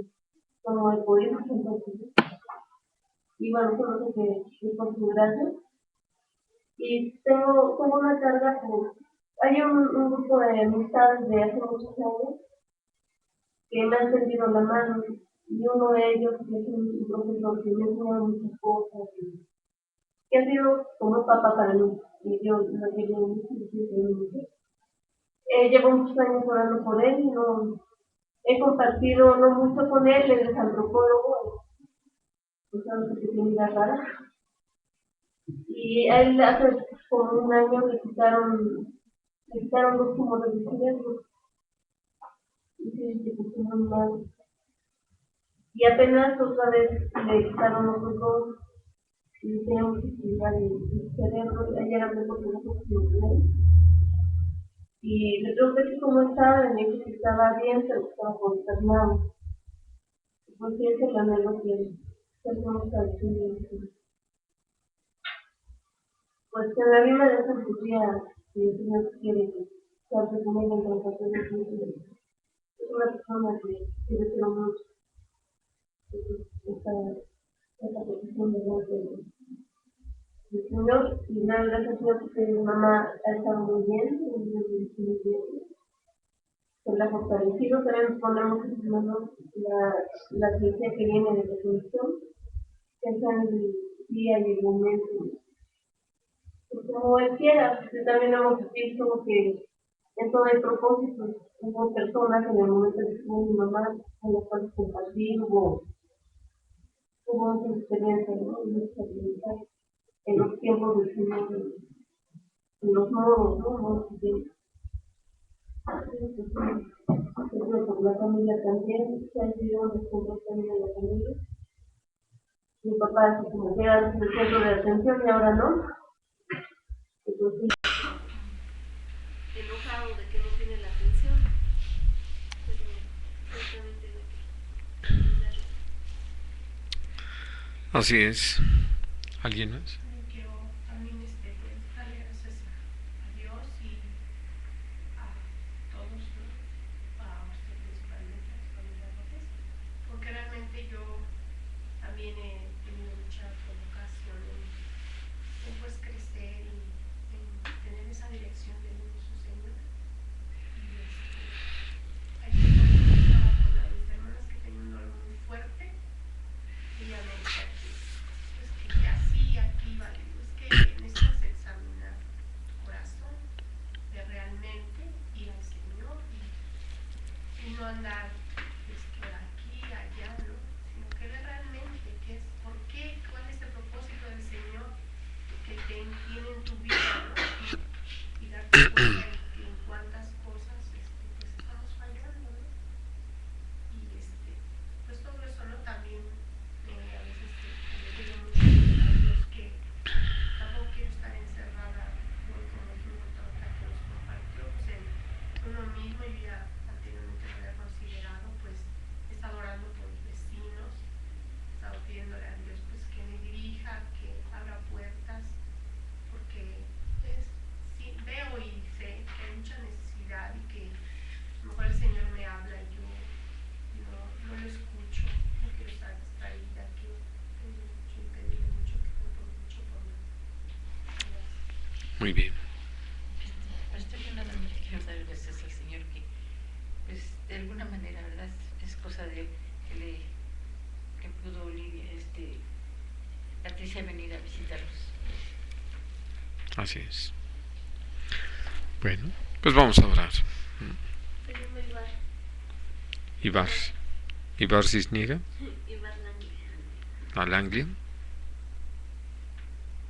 cómo he podido entonces. Y bueno, solo sé que es por su gracia. Y tengo una carga por... Hay un grupo de amistades de hace muchos años que me han tendido la mano. Y uno de ellos, que es un profesor que me ha enseñado muchas cosas, que ha sido como un papá para mí. Y yo lo quiero mucho. Llevo muchos años orando por él y no he compartido no mucho con él, él es antropólogo, pues algo que tiene vida rara. Y a él hace como un año le quitaron 2 tumores de cerebro. Y sí, se puso muy mal. Y apenas otra vez le quitaron otros 2 y tenemos que cuidar el cerebro. Ayer hablé por teléfono con él. Y le pregunté que cómo estaba, me dijo que estaba bien, pero que estaba consternado. Pues sí, ese es el anhelo que tenemos al Señor. Pues que a mí me desafiaría si el Señor quiere que se hace conmigo en transacción de Cristo. Es una persona que deseo mucho. Esta petición de Dios del Señor. Y nada, gracias a Dios porque mi mamá ha estado muy bien, muy bien. Se la ha fortalecido, también ponemos en sus manos la ciencia que viene de la solución, que sea en el día y el momento, pues como él quiera, porque también hemos visto que en todo el propósito, hubo personas en el momento de que estuvo mi mamá, con las cuales compartir, hubo muchas experiencias, ¿no? Y muchas experiencias en los tiempos del Señor, en los modos, ¿no? Modos de tiempo. Por la familia también, se han sido descontrol también en la familia. Mi papá así como que era el centro de atención y ahora no. Entonces, enojado de que no tiene la atención, pero ciertamente no quiero. Así es. ¿Alguien más? Quiero también pues, darle gracias a Dios y a todos, ¿no? A usted principalmente, a los familiares, porque realmente yo también he tenido mucha provocación en pues crecer y en tener esa dirección de su Señor. Y ayer también estaba con una de mis hermanas que tenía un dolor muy fuerte y ella me decía que así aquí va, digo, es que necesitas examinar tu corazón de realmente ir al Señor y no andar aquí, allá, ¿no? Sino que ver realmente qué es, por qué, cuál es el propósito del Señor que tiene en tu vida, ¿no? Y darte cuenta en cuántas cosas pues estamos fallando, ¿no? Y pues todo eso, ¿no? También a veces le digo mucho a Dios que Muy bien. Pastor, yo nada más quiero dar gracias al Señor que, pues, de alguna manera, ¿verdad? Es cosa de que pudo Olivia, Patricia venir a visitarlos. Así es. Bueno, pues vamos a orar. Se llama Ibar. Ibar. Ibar Cisniega. Ibar Langley. Al Anglia.